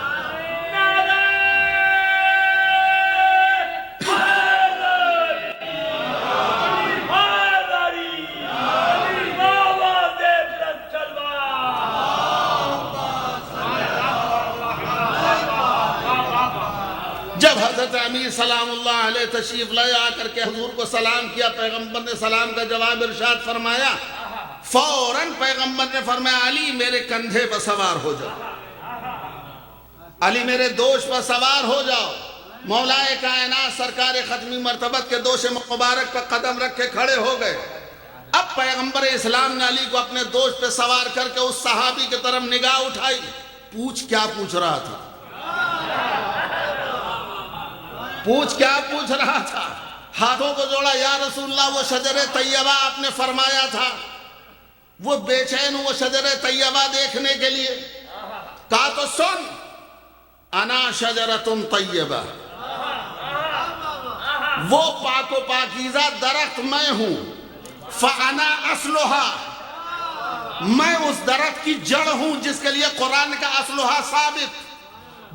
جب حضرت امیر سلام اللہ علیہ تشریف لائے، آ کر کے حضور کو سلام کیا، پیغمبر نے سلام کا جواب ارشاد فرمایا، فوراً پیغمبر نے فرمایا علی میرے کندھے پر سوار ہو جاؤ، علی میرے دوش پر سوار ہو جاؤ۔ مولا کائنات سرکار ختمی مرتبت کے دوش مبارک پر قدم رکھ کے کھڑے ہو گئے۔ اب پیغمبر اسلام نے علی کو اپنے دوش پہ سوار کر کے اس صحابی کی طرف نگاہ اٹھائی، کیا پوچھ رہا تھا؟ کیا پوچھ رہا تھا؟ ہاتھوں کو جوڑا، یا رسول اللہ وہ شجر طیبہ آپ نے فرمایا تھا، وہ بے چین وہ شجر طیبہ دیکھنے کے لیے۔ کہا تو سن، انا شجرۃ طیبہ، وہ پاک و پاکیزہ درخت میں ہوں، فانا اصلھا، میں اس درخت کی جڑ ہوں جس کے لیے قرآن کا اصلھا ثابت،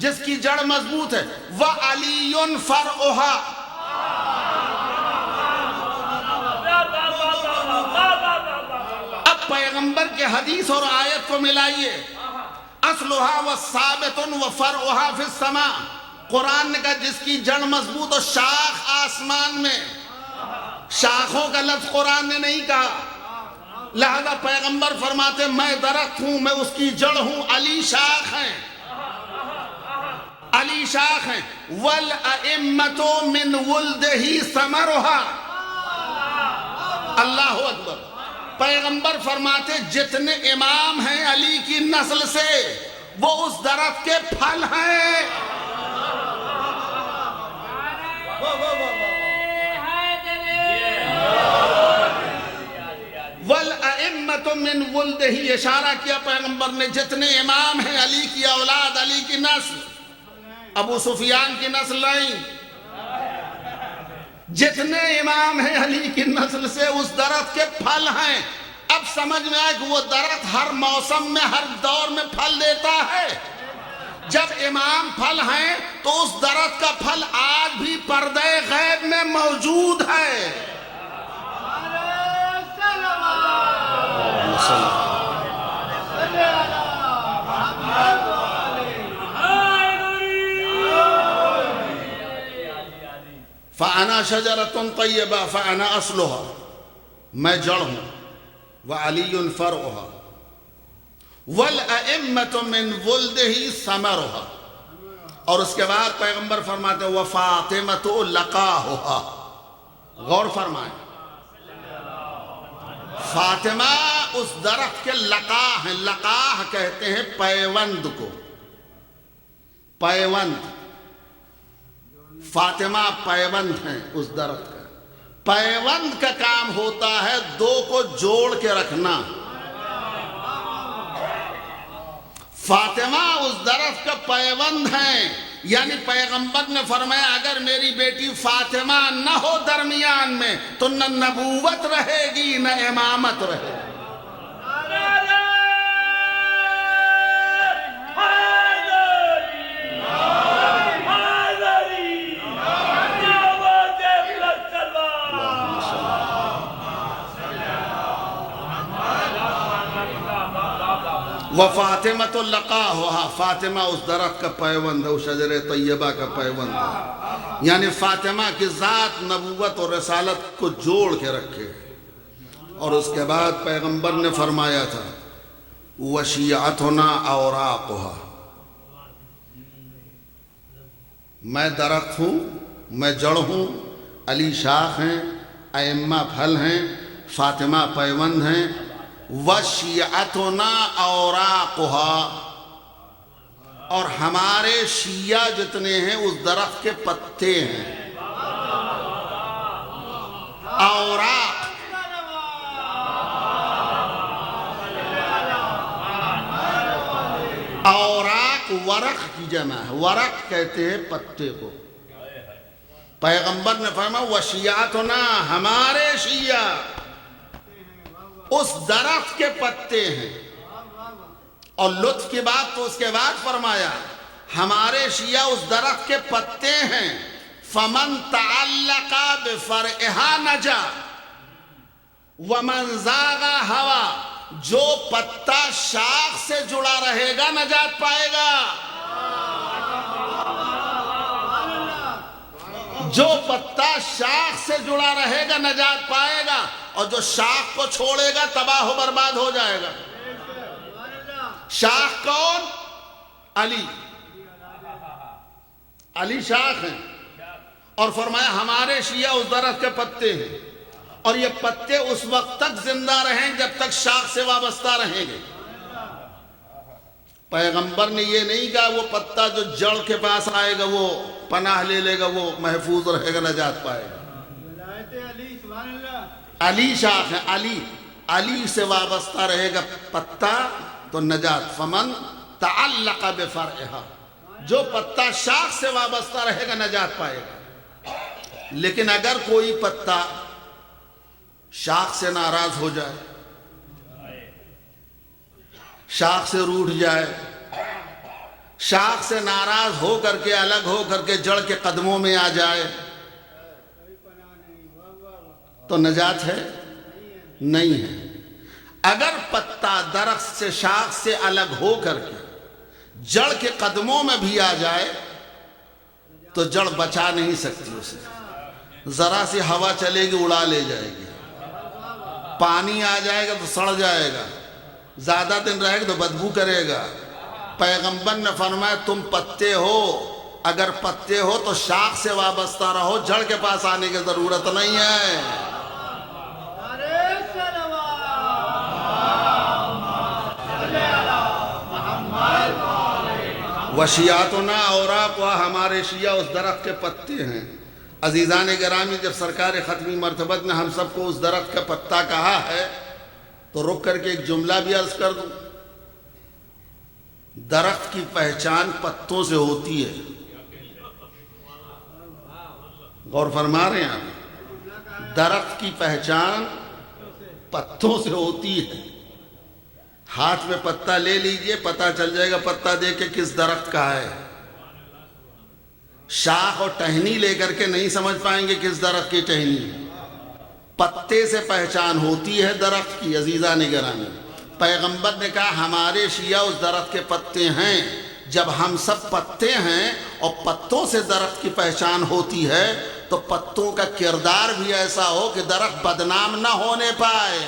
جس کی جڑ مضبوط ہے، وعلی فرعھا، اب پیغمبر کے حدیث اور آیت کو ملائیے، اصلھا وثابت وفرعھا فی السماء، قرآن نے کہا جس کی جڑ مضبوط اور شاخ آسمان میں، شاخوں کا لفظ قرآن نے نہیں کہا، لہذا پیغمبر فرماتے میں درخت ہوں، میں اس کی جڑ ہوں، علی شاخ ہیں، علی شاخ ہیں، وَالْأَئِمَّةُ مِنْ وُلْدِهِ ثَمَرُهَا، اللہ اکبر۔ پیغمبر فرماتے جتنے امام ہیں علی کی نسل سے وہ اس درخت کے پھل ہیں۔ وَالْأَئِمَّةُ مِنْ وُلْدِهِ، اشارہ کیا پیغمبر نے جتنے امام ہیں علی کی اولاد، علی کی نسل، ابو سفیان کی نسل نہیں، جتنے امام ہیں علی کی نسل سے اس درخت کے پھل ہیں۔ اب سمجھ میں آئے کہ وہ درخت ہر موسم میں، ہر دور میں پھل دیتا ہے۔ جب امام پھل ہیں تو اس درخت کا پھل آج بھی پردے غیب میں موجود ہے. فَأَنَا شَجَرَةٌ طَيِّبَةٌ فَأَنَا أَصْلُهَا، میں جڑ ہوں، وَعَلِيٌّ فَرْعُهَا وَالْأَئِمَّةُ مِنْ وُلْدِهِ ثَمَرُهَا. اور اس کے بعد پیغمبر فرماتے ہیں وَفَاطِمَةُ لَقَاهُهَا. غور فرمائیں، فاطمہ اس درخت کے لقاہ ہیں. لقاہ کہتے ہیں پیوند کو، پیوند. فاطمہ پیوند ہیں اس درخت کا. پیوند کا کام ہوتا ہے دو کو جوڑ کے رکھنا. فاطمہ اس درخت کا پیوند ہیں. یعنی پیغمبر نے فرمایا اگر میری بیٹی فاطمہ نہ ہو درمیان میں تو نہ نبوت رہے گی نہ امامت رہے گی. وَفَاطِمَةُ لَقَاهُهَا، فاطمہ اس درخت کا پیوند ہے، اس شجر طیبہ کا پیوند ہے. یعنی فاطمہ کی ذات نبوت اور رسالت کو جوڑ کے رکھے. اور اس کے بعد پیغمبر نے فرمایا تھا وَشِيعَتُنَا أَوْرَاقُهَا، میں درخت ہوں، میں جڑ ہوں، علی شاخ ہیں، ائمہ پھل ہیں، فاطمہ پیوند ہیں. وَشِيعَتُنَا أَوْرَاقُهَا، اور ہمارے شیعہ جتنے ہیں اس درخت کے پتے ہیں. اوراق، اوراق ورق کی جمع ہے. ورق کہتے ہیں پتے کو. پیغمبر نے فرمایا وَشِيعَتُنَا، ہمارے شیعہ اس درخت کے پتے ہیں. اور لطف کی بات تو اس کے بعد فرمایا ہمارے شیعہ اس درخت کے پتے ہیں. فَمَن تَعَلَّقَ بِفَرْعِهَا نَجَا وَمَنْ زَاغَ هَوَى، جو پتا شاخ سے جڑا رہے گا نجات پائے گا. جو پتا شاخ سے جڑا رہے گا نجات پائے گا، اور جو شاخ کو چھوڑے گا تباہ و برباد ہو جائے گا. شاخ کون؟ علی. علی شاخ ہیں. اور فرمایا ہمارے شیعہ اس درخت کے پتے ہیں، اور یہ پتے اس وقت تک زندہ رہیں جب تک شاخ سے وابستہ رہیں گے. پیغمبر نے یہ نہیں کہا وہ پتا جو جڑ کے پاس آئے گا وہ پناہ لے لے گا، وہ محفوظ رہے گا، نجات پائے گا. علی شاخ ہے. علی سے وابستہ رہے گا پتا تو نجات. فمن تعلق بفرعها، جو پتا شاخ سے وابستہ رہے گا نجات پائے گا. لیکن اگر کوئی پتا شاخ سے ناراض ہو جائے، شاخ سے روٹھ جائے، شاخ سے ناراض ہو کر کے الگ ہو کر کے جڑ کے قدموں میں آ جائے تو نجات ہے؟ نہیں ہے. اگر پتا درخت سے شاخ سے الگ ہو کر کے جڑ کے قدموں میں بھی آ جائے تو جڑ بچا نہیں سکتی اسے. ذرا سی ہوا چلے گی اڑا لے جائے گی، پانی آ جائے گا تو سڑ جائے گا، زیادہ دن رہے گا تو بدبو کرے گا. پیغمبر نے فرمایا تم پتے ہو، اگر پتے ہو تو شاخ سے وابستہ رہو، جڑ کے پاس آنے کی ضرورت نہیں ہے. وَشِيعَتُنَا أَوْرَاقُهَا، ہمارے شیعہ اس درخت کے پتے ہیں. عزیزان گرامی، جب سرکار ختمی مرتبت نے ہم سب کو اس درخت کا پتا کہا ہے تو رک کر کے ایک جملہ بھی عرض کر دوں. درخت کی پہچان پتوں سے ہوتی ہے. غور فرما رہے ہیں آپ؟ درخت کی پہچان پتوں سے ہوتی ہے. ہاتھ میں پتا لے لیجئے، پتہ چل جائے گا پتا دیکھ کے کس درخت کا ہے۔ شاخ اور ٹہنی لے کر کے نہیں سمجھ پائیں گے کس درخت کی ٹہنی، پتے سے پہچان ہوتی ہے درخت کی۔ عزیزان گرامی، پیغمبر نے کہا ہمارے شیعہ اس درخت کے پتے ہیں۔ جب ہم سب پتے ہیں اور پتوں سے درخت کی پہچان ہوتی ہے تو پتوں کا کردار بھی ایسا ہو کہ درخت بدنام نہ ہونے پائے۔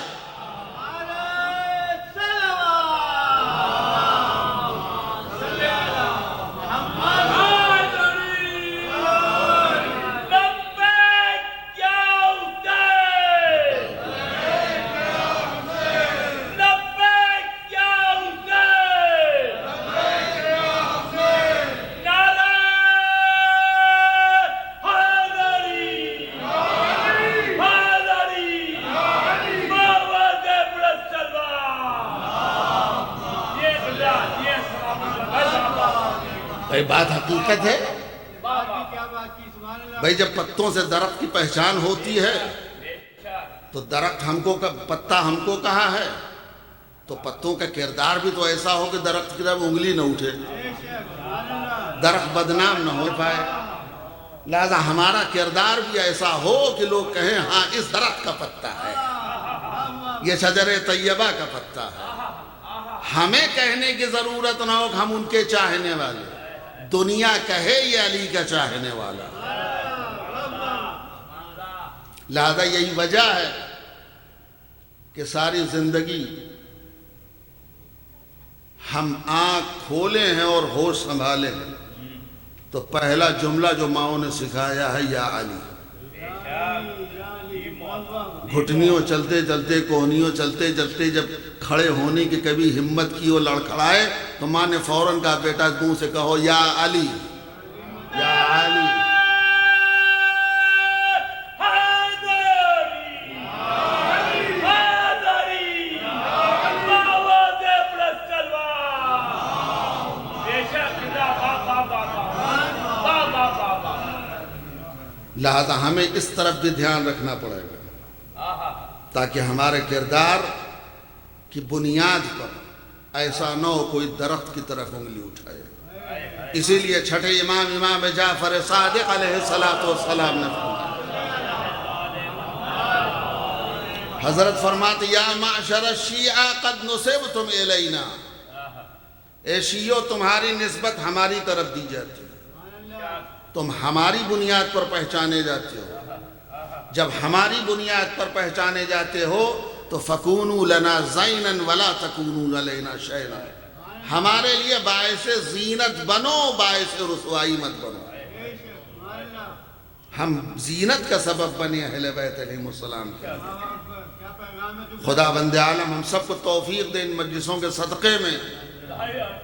بھائی بات حقیقت ہے۔ بھائی جب پتوں سے درخت کی پہچان ہوتی ہے تو درخت ہم کو پتا ہم کو کہاں ہے، تو پتوں کا کردار بھی تو ایسا ہو کہ درخت کی طرف انگلی نہ اٹھے، درخت بدنام نہ ہو پائے۔ لہذا ہمارا کردار بھی ایسا ہو کہ لوگ کہیں ہاں اس درخت کا پتا ہے، یہ شجر طیبہ کا پتا ہے۔ ہمیں کہنے کی ضرورت نہ ہو کہ ہم ان کے چاہنے والے، دنیا کہے یہ علی کا چاہنے والا۔ لہذا یہی وجہ ہے کہ ساری زندگی ہم آنکھ کھولے ہیں اور ہوش سنبھالے ہیں تو پہلا جملہ جو ماؤں نے سکھایا ہے یا علی۔ گھٹنیوں چلتے چلتے، کوہنیوں چلتے چلتے جب کھڑے ہونے کی کبھی ہمت کی اور لڑکھڑائے تو ماں نے فوراً کہا بیٹا منہ سے کہو یا علی، یا علی۔ لہذا ہمیں اس طرف بھی دھیان رکھنا پڑے گا تاکہ ہمارے کردار کی بنیاد پر ایسا نہ ہو کوئی درخت کی طرف انگلی اٹھائے۔ اسی لیے چھٹے امام جعفر صادق علیہ السلام نے فرمایا، حضرت فرماتے یا معشر الشیعہ قد نسبتم الینا، اے شیعو تمہاری نسبت ہماری طرف دی جاتی ہے، تم ہماری بنیاد پر پہچانے جاتے ہو۔ جب ہماری بنیاد پر پہچانے جاتے ہو تو فَكُونُوا لَنَا زَيْنًا وَلَا تَكُونُوا عَلَيْنَا شَيْئًا، ہمارے لیے باعث زینت بنو، باعث رسوائی مت بنو۔ ہم زینت کا سبب بنے اہل بیت علیہ السلام کے لیے۔ خدا بند عالم ہم سب کو توفیق دے ان مجلسوں کے صدقے میں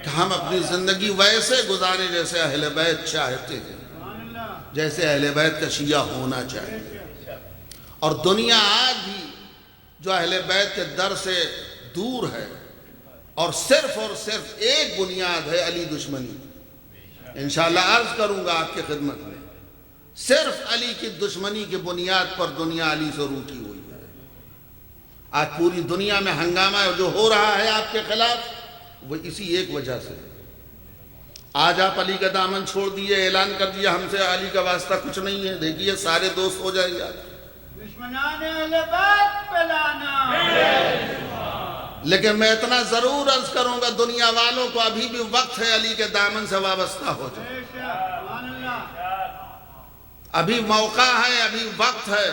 کہ ہم اپنی زندگی ویسے گزارے جیسے اہل بیت چاہتے ہیں، جیسے اہل بیت کا شیعہ ہونا چاہیے۔ اور دنیا آج بھی جو اہل بیت کے در سے دور ہے اور صرف ایک بنیاد ہے علی دشمنی، انشاءاللہ عرض کروں گا آپ کی خدمت میں، صرف علی کی دشمنی کی بنیاد پر دنیا علی سے روٹھی ہوئی ہے۔ آج پوری دنیا میں ہنگامہ جو ہو رہا ہے آپ کے خلاف وہ اسی ایک وجہ سے ہے۔ آج آپ علی کا دامن چھوڑ دیئے، اعلان کر دیا ہم سے علی کا واسطہ کچھ نہیں ہے، دیکھیے سارے دوست ہو جائیں گے۔ دشمنان اہل بیت پہ لانا۔ لیکن میں اتنا ضرور عرض کروں گا دنیا والوں کو، ابھی بھی وقت ہے علی کے دامن سے وابستہ ہو جائے، ابھی موقع ہے، ابھی وقت ہے،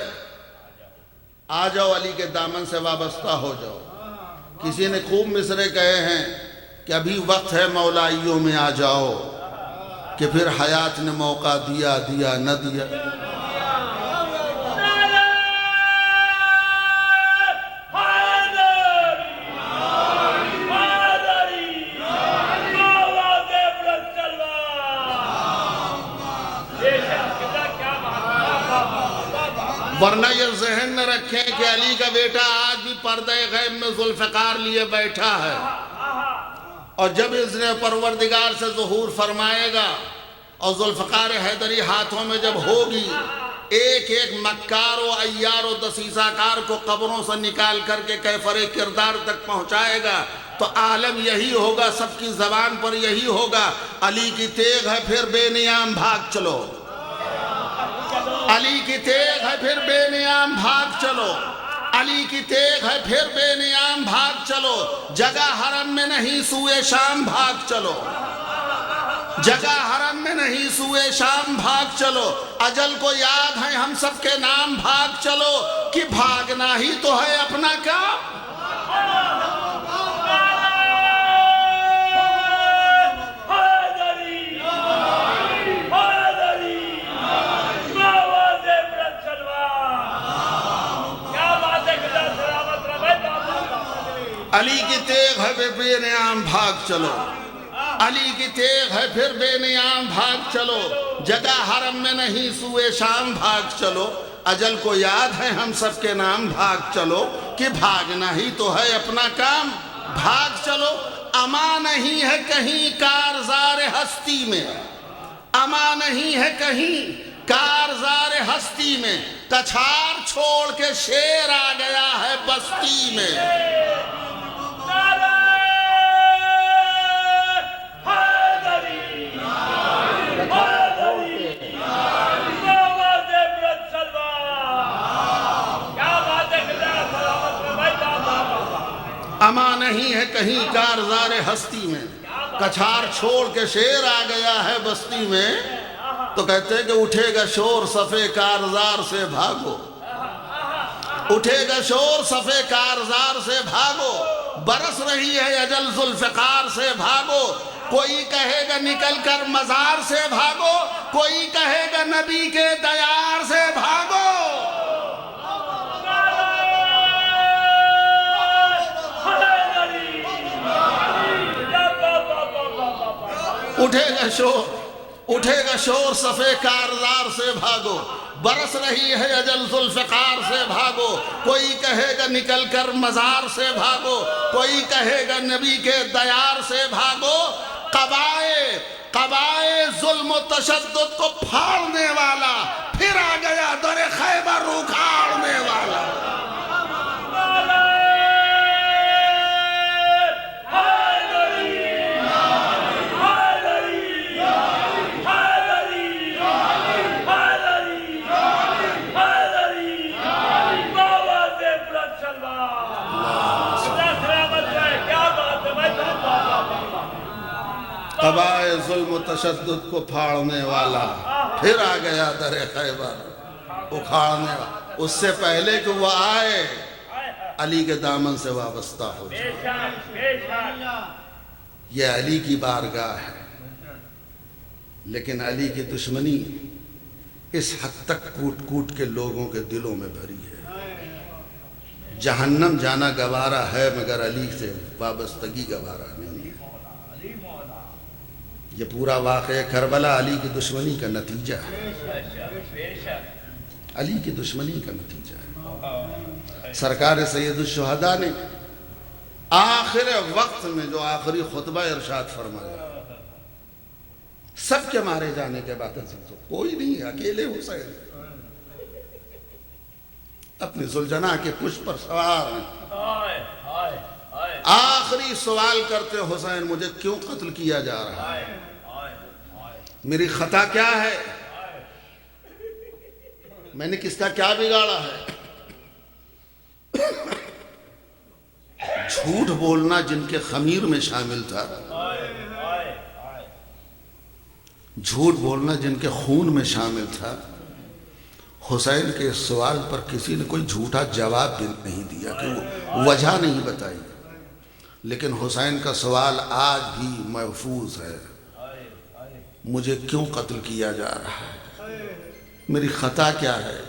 آ جاؤ علی کے دامن سے وابستہ ہو جاؤ۔ کسی نے خوب مصرے کہے ہیں کہ ابھی وقت ہے مولائیوں میں آ جاؤ، کہ پھر حیات نے موقع دیا نہ دیا۔ ورنہ یہ ذہن میں رکھیں کہ علی کا بیٹا آج بھی پردہ غیب میں ذوالفقار لیے بیٹھا ہے، اور جب اس نے پروردگار سے ظہور فرمائے گا اور ذوالفقار حیدری ہاتھوں میں جب ہوگی، ایک ایک مکار و عیار و دسیسہ کار کو قبروں سے نکال کر کے کیفر کردار تک پہنچائے گا، تو عالم یہی ہوگا، سب کی زبان پر یہی ہوگا، علی کی تیغ ہے پھر بے نیام بھاگ چلو، علی کی تیغ ہے پھر بے نیام بھاگ چلو، علی کی تیغ ہے پھر بے نیام بھاگ چلو، جگہ حرم میں نہیں سوئے شام بھاگ چلو، جگہ حرم میں نہیں سوئے شام بھاگ چلو، اجل کو یاد ہے ہم سب کے نام بھاگ چلو، کہ بھاگنا ہی تو ہے اپنا کام۔ علی کی تیغ ہے پھر بے نیام بھاگ چلو، علی کی تیغ ہے پھر بے نیام بھاگ چلو، جگہ حرم میں نہیں سوئے شام بھاگ چلو، اجل کو یاد ہے ہم سب کے نام بھاگ چلو، کہ بھاگنا ہی تو ہے اپنا کام، بھاگ چلو۔ اما نہیں ہے کہیں کارزار ہستی میں، اما نہیں ہے کہیں کارزار ہستی میں، کچھار چھوڑ کے شیر آ گیا ہے بستی میں۔ اما نہیں ہے کہیں کارزار ہستی میں، کچھار چھوڑ کے شیر آ گیا ہے بستی میں، تو کہتے ہیں کہ اٹھے گا شور صفے کارزار سے بھاگو، اٹھے گا شور صفے کارزار سے بھاگو، برس رہی ہے اجل ذوالفقار سے بھاگو، کوئی کہے گا نکل کر مزار سے بھاگو، کوئی کہے گا نبی کے دیار سے بھاگو۔ اٹھے گا شور صفے کارزار سے بھاگو، برس رہی ہے اجل ذوالفقار سے بھاگو، کوئی کہے گا نکل کر مزار سے بھاگو، کوئی کہے گا نبی کے دیار سے بھاگو۔ قبائے ظلم و تشدد کو پھاڑنے والا پھر آ گیا در خیبر اکھاڑنے والا۔ قبائے ظلم و تشدد کو پھاڑنے والا پھر آ گیا در خیبر اکھاڑنے والا۔ اس سے پہلے کہ وہ آئے علی کے دامن سے وابستہ ہو جائے۔ یہ علی کی بارگاہ ہے، لیکن علی کی دشمنی اس حد تک کوٹ کوٹ کے لوگوں کے دلوں میں بھری ہے۔ جہنم جانا گوارا ہے مگر علی سے وابستگی گوارا نہیں ہے۔ یہ پورا واقعہ کربلا علی کی دشمنی کا نتیجہ ہے، علی کی دشمنی کا نتیجہ ہے۔ سرکار سید الشہداء نے آخر وقت میں جو آخری خطبہ ارشاد فرمایا، سب کے مارے جانے کے بعد کوئی نہیں، اکیلے حسین اپنی ذوالجناح کے پشت پر سوار ہیں، آخری سوال کرتے حسین مجھے کیوں قتل کیا جا رہا ہے، میری خطا کیا ہے، میں نے کس کا کیا بگاڑا ہے۔ جھوٹ بولنا جن کے خمیر میں شامل تھا، جھوٹ بولنا جن کے خون میں شامل تھا، حسین کے اس سوال پر کسی نے کوئی جھوٹا جواب بھی نہیں دیا، کہ وہ وجہ نہیں بتائی، لیکن حسین کا سوال آج بھی محفوظ ہے، مجھے کیوں قتل کیا جا رہا ہے، میری خطا کیا ہے۔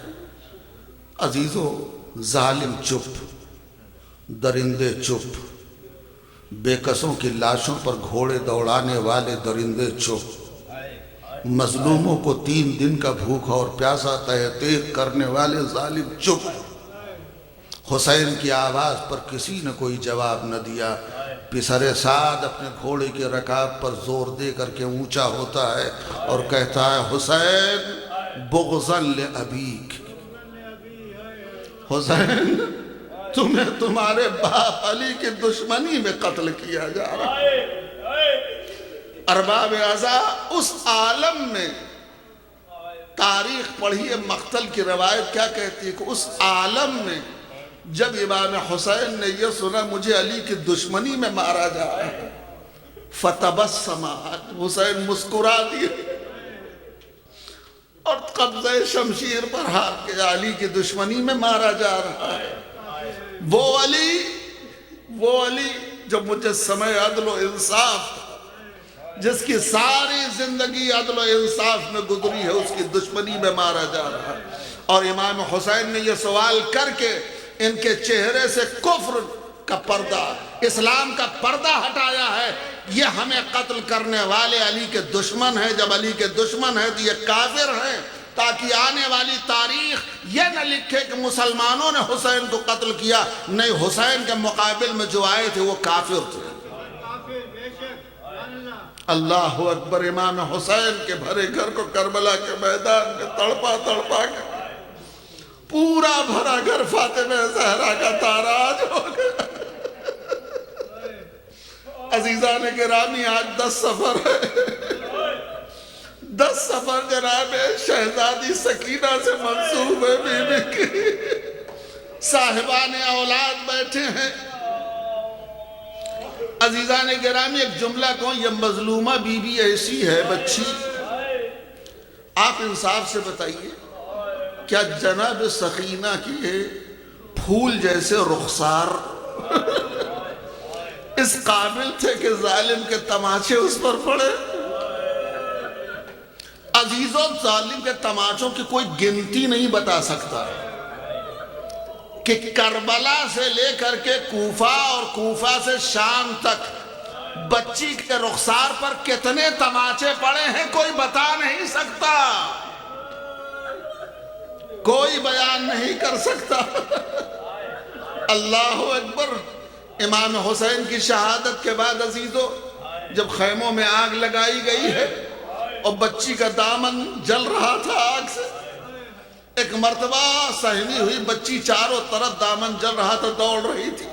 عزیزو، ظالم چپ، درندے چپ، بے کسوں کی لاشوں پر گھوڑے دوڑانے والے درندے چپ، مظلوموں کو 3 دن کا بھوکا اور پیاسا تحقیق کرنے والے ظالم چپ۔ حسین کی آواز پر کسی نے کوئی جواب نہ دیا۔ پسر سعد اپنے گھوڑے کے رکاب پر زور دے کر کے اونچا ہوتا ہے اور کہتا ہے حسین بغضاً لأبیک، حسین تمہیں تمہارے باپ علی کی دشمنی میں قتل کیا جا رہا ہے۔ ارباب عزا اس عالم میں تاریخ پڑھیے، مقتل کی روایت کیا کہتی ہے کہ اس عالم میں جب امام حسین نے یہ سنا مجھے علی کی دشمنی میں مارا جا رہا ہے، فتبسم، حسین مسکرا دیے اور قبضہ شمشیر پر ہاتھ کے علی کی دشمنی میں مارا جا رہا ہے۔ وہ علی جو مجسمہ عدل و انصاف، جس کی ساری زندگی عدل و انصاف میں گزری ہے، اس کی دشمنی میں مارا جا رہا ہے۔ اور امام حسین نے یہ سوال کر کے ان کے چہرے سے کفر کا پردہ، اسلام کا پردہ ہٹایا ہے۔ یہ ہمیں قتل کرنے والے علی کے دشمن ہیں، جب علی کے دشمن ہیں تو یہ کافر ہیں، تاکہ آنے والی تاریخ یہ نہ لکھے کہ مسلمانوں نے حسین کو قتل کیا، نہیں، حسین کے مقابل میں جو آئے تھے وہ کافر تھے۔ اللہ اکبر۔ امام حسین کے بھرے گھر کو کربلا کے میدان میں تڑپا تڑپا کے پورا بھرا گھر فاطمہ زہرا کا تاراج ہو گیا۔ عزیزان گرامی، آج 10 سفر ہے، 10 سفر جناب شہزادی سکینہ سے منسوب ہے، بی بی کی صاحبان اولاد بیٹھے ہیں۔ عزیزان گرامی، ایک جملہ کہوں، یہ مظلومہ بی بی ایسی ہے، بچی، آپ انصاف سے بتائیے کیا جناب سکینہ کی ہے پھول جیسے رخسار اس قابل تھے کہ ظالم کے تماچے اس پر پڑے؟ عزیزوں، ظالم کے تماچوں کی کوئی گنتی نہیں بتا سکتا کہ کربلا سے لے کر کے کوفہ اور کوفہ سے شام تک بچی کے رخسار پر کتنے تماچے پڑے ہیں، کوئی بتا نہیں سکتا، کوئی بیان نہیں کر سکتا۔ اللہ اکبر۔ امام حسین کی شہادت کے بعد عزیزوں، جب خیموں میں آگ لگائی گئی ہے اور بچی کا دامن جل رہا تھا آگ سے، ایک مرتبہ سہمی ہوئی بچی چاروں طرف دامن جل رہا تھا، دوڑ رہی تھی۔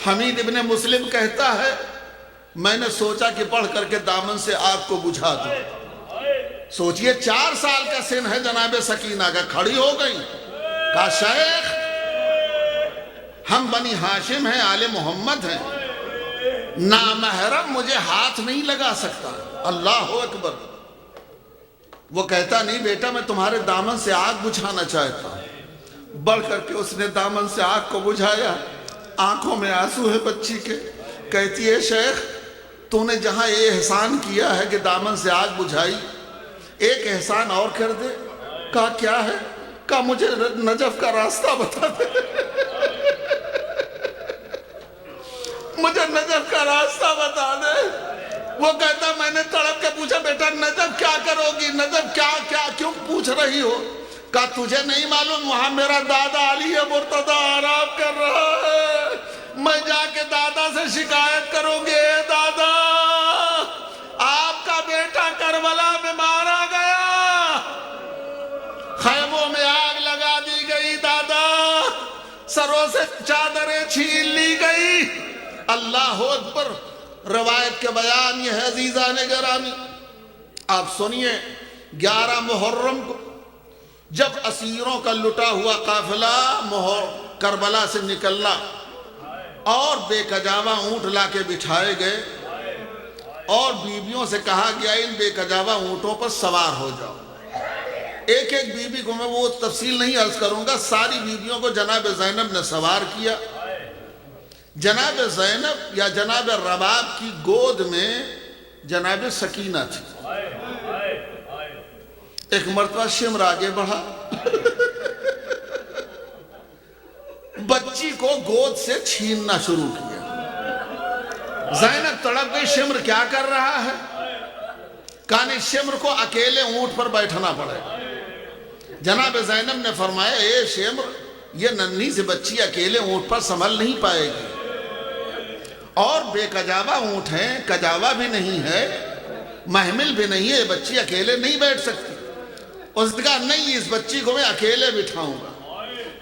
حمید ابن مسلم کہتا ہے میں نے سوچا کہ پڑھ کر کے دامن سے آگ کو بجھا دوں۔ سوچئے 4 سال کا سن ہے جناب سکینہ کا، کھڑی ہو گئی، کہا شیخ ہم بنی ہاشم ہیں، آل محمد ہیں، نامحرم مجھے ہاتھ نہیں لگا سکتا۔ اللہ اکبر۔ وہ کہتا نہیں بیٹا میں تمہارے دامن سے آگ بجھانا چاہتا ہوں۔ بڑھ کر کے اس نے دامن سے آگ کو بجھایا، آنکھوں میں آنسو ہے بچی کے، کہتی ہے شیخ تو نے جہاں یہ احسان کیا ہے کہ دامن سے آگ بجھائی، ایک احسان اور کر دے۔ کہا کیا ہے؟ کہا مجھے نجف کا راستہ بتا دے، مجھے نجف کا راستہ بتا دے۔ وہ کہتا میں نے تڑپ کے پوچھا بیٹا نجف کیا کرو گی، نجف کیا کیوں پوچھ رہی ہو؟ کہا تجھے نہیں معلوم وہاں میرا دادا علی مرتضی آرام کر رہا ہے، میں جا کے دادا سے شکایت کروں گی، اے دادا آپ کا بیٹا کربلا میں مارا گیا، خیموں میں آگ لگا دی گئی، دادا سروں سے چادریں چھین لی گئی۔ اللہ اکبر۔ روایت کے بیان یہ ہے عزیزان گرامی، آپ سنیے 11 محرم کو جب اسیروں کا لٹا ہوا قافلہ کربلا سے نکلنا اور بے کجاوہ اونٹ لا کے بٹھائے گئے اور بیویوں سے کہا گیا ان بے کجاوہ اونٹوں پر سوار ہو جاؤ۔ ایک ایک بیوی کو میں وہ تفصیل نہیں عرض کروں گا، ساری بیویوں کو جناب زینب نے سوار کیا۔ جناب زینب یا جناب رباب کی گود میں جناب سکینہ تھی۔ ایک مرتبہ شمر آگے بڑھا، بچی کو گود سے چھیننا شروع کیا۔ زینب تڑپ گئی، شمر کیا کر رہا ہے؟ کہانی شمر کو اکیلے اونٹ پر بیٹھنا پڑے۔ جناب زینب نے فرمایا اے شمر یہ ننھی سی بچی اکیلے اونٹ پر سنبھل نہیں پائے گی، اور بے کجاوہ اونٹ ہیں، کجاوہ بھی نہیں ہے، محمل بھی نہیں ہے، بچی اکیلے نہیں بیٹھ سکتی۔ اس نے کہا نہیں اس بچی کو میں اکیلے بٹھاؤں گا۔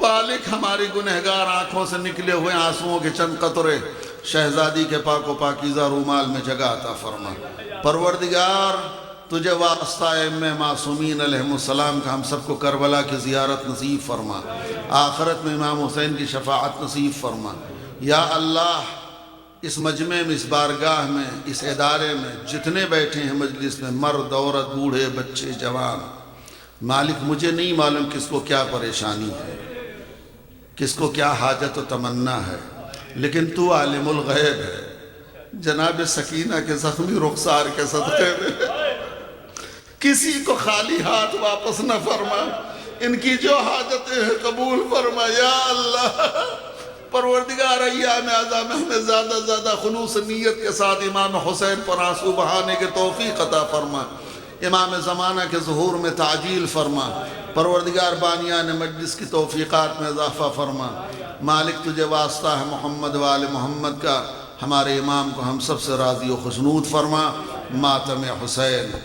مالک ہماری گنہگار آنکھوں سے نکلے ہوئے آنسوؤں کے چند قطرے شہزادی کے پاک و پاکیزہ رومال میں جگہ عطا فرما۔ پروردگار تجھے واسطہ ائمہ معصومین علیہ السلام کا ہم سب کو کربلا کی زیارت نصیب فرما، آخرت میں امام حسین کی شفاعت نصیب فرما۔ یا اللہ اس مجمع میں، اس بارگاہ میں، اس ادارے میں جتنے بیٹھے ہیں مجلس میں، مرد عورت بوڑھے بچے جوان، مالک مجھے نہیں معلوم کس کو کیا پریشانی ہے، کس کو کیا حاجت و تمنا ہے، لیکن تو عالم الغیب ہے۔ جناب سکینہ کے زخمی رخسار کے صدقے میں کسی کو خالی ہاتھ واپس نہ فرما، ان کی جو حاجتیں ہیں قبول فرما یا اللہ۔ پروردگار ایام اعظم میں ہمیں زیادہ زیادہ خلوص نیت کے ساتھ امام حسین پر آنسو بہانے کے توفیق عطا فرما، امام زمانہ کے ظہور میں تعجیل فرما۔ پروردگار بانیان مجلس کی توفیقات میں اضافہ فرما۔ مالک تجھے واسطہ ہے محمد و آل محمد کا، ہمارے امام کو ہم سب سے راضی و خشنود فرما۔ ماتم حسین۔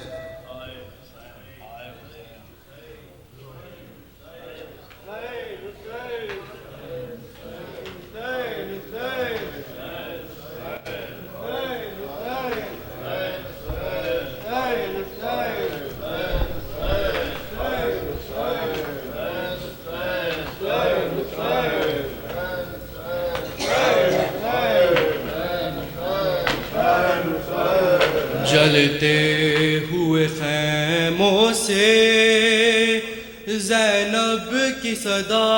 جلتے ہوئے خیموں سے زینب کی صدا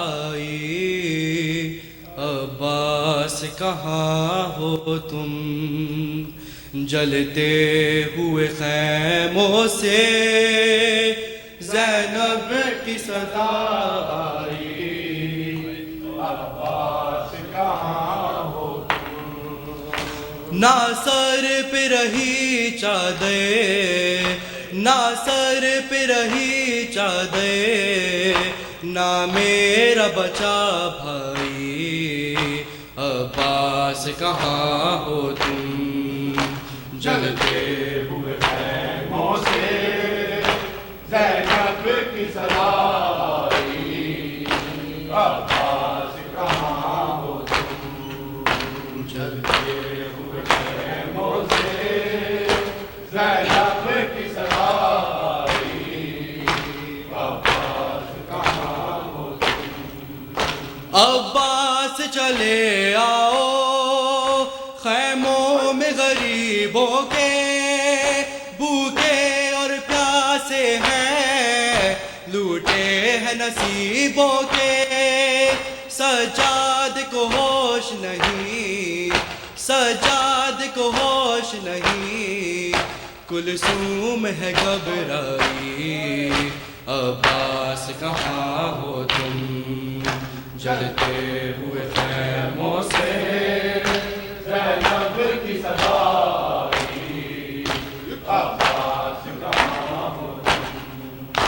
آئی، عباس کہاں ہو تم؟ جلتے ہوئے خیموں سے زینب کی صدا آئی، عباس کہاں ہو؟ نہ سر پہ رہی چادر، نہ سر پہ رہی چادر، نہ میرا بچا بھائی، عباس کہاں ہو تم؟ جلتے ہوئے خیموں سے زینب کی صدا آئی، عباس کہاں ہو تم؟ جلتے ہوئے خیموں سے زینب کی صدا آئی، عباس کہاں ہو تم؟ عباس چلے آؤ، خیموں میں غریبوں کے بھوکے اور پیاسے ہیں، لوٹے ہیں نصیبوں کے، سجاد کو ہوش نہیں، سجاد کو ہوش نہیں، کلثوم ہے گھبرائی، عباس کہاں ہو تم؟ جلتے ہوئے خیموں سے زینب کی صدا آئی، عباس کہاں ہو تم؟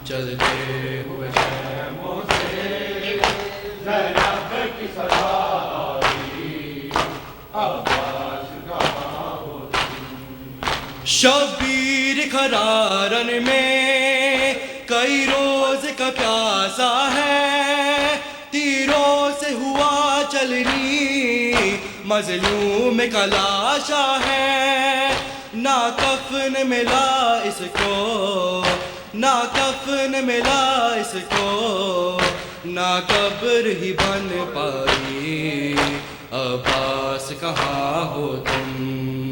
جلتے ہوئے خیموں سے زینب کی صدا آئی، عباس کہاں ہو تم؟ شبیر کھرارن میں کئی روز کا پیاسا ہے، تیروں سے ہوا چلنی مظلوم کا لاشا ہے، نہ کفن ملا اس کو، نہ کفن ملا اس کو، نہ قبر ہی بن پائی، عباس کہاں ہو تم؟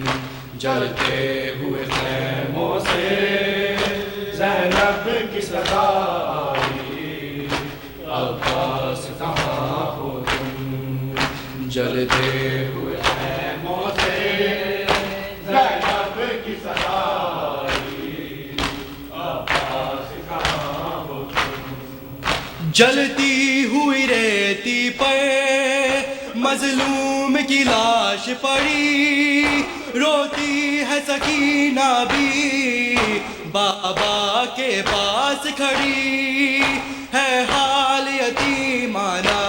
جلتے ہوئے خیموں سے زینب کی صدا آئی، عباس کہاں ہو تم؟ جلتے ہوئے خیموں سے زینب کی صدا آئی، عباس کہاں ہو تم؟ جلتی ہوئی ریتی پر مظلوم کی لاش پڑی، روتی ہے سکینہ بھی بابا کے پاس کھڑی، ہے حال یتیمانہ،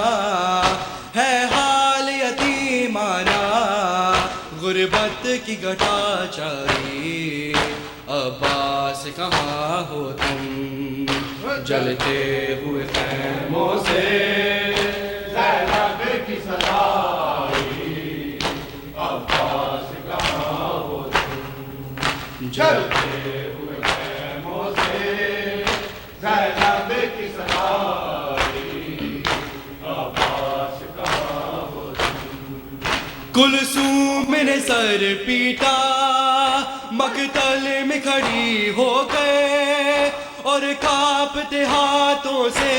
ہے حال یتیمانہ، غربت کی گھٹا چاری، عباس کہاں ہو تم؟ جلتے ہوئے خیموں سے زینب کی صدا آئی، عباس کہاں ہو تم؟ جلتے ہوئے خیموں سے زینب کی صدا آئی، عباس کہاں ہو تم؟ کلثوم نے سر پیٹا، مقتل میں کھڑی ہو گئے، اور کانپتے ہاتھوں سے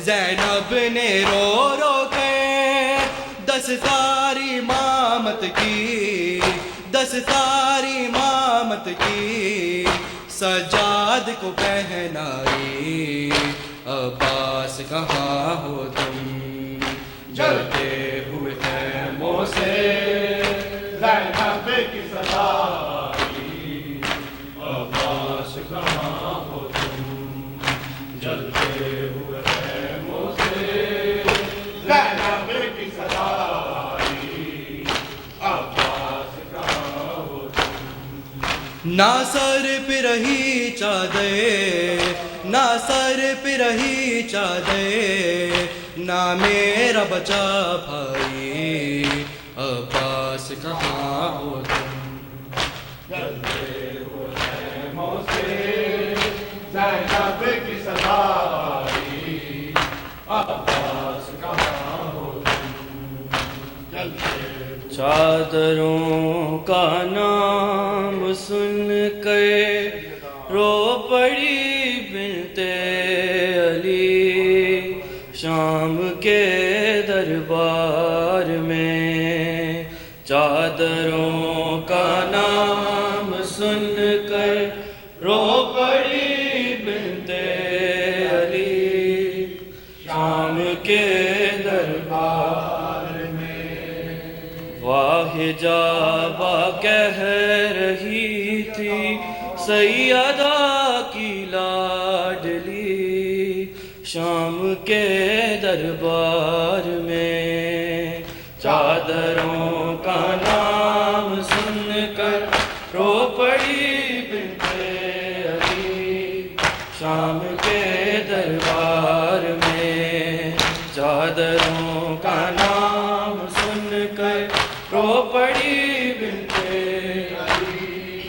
زینب نے رو رو کے دستار امامت کی، دستار امامت کی سجاد کو پہنائی، عباس کہاں ہو تم؟ جلتے ہوئے خیموں سے زینب کی صدا آئی، عباس کہاں ہو تم؟ جلتے ہوئے خیموں سے زینب کی صدا آئی، عباس کہاں ہو تم؟ نہ سر پہ رہی چادر، نہ سر پہ رہی چادر، نہ میرا بچا بھائی، عباس کہاں ہو تم؟ جلتے ہوئے خیموں سے زینب کی صدا آئی، عباس کہاں ہو تم؟ جلتے چادروں کا نام سن کر رو پڑی بنت علی، شام کے دربار میں چادروں کا نام سن کر رو پڑی بنت علی، شام کے دربار میں واہ جابا کہہ رہی تھی سیدہ کی لاڈلی، شام کے دربار میں چادروں کا نام سن کر رو پڑی بنت علی، شام کے دربار میں چادروں کا نام سن کر رو پڑی بنت علی،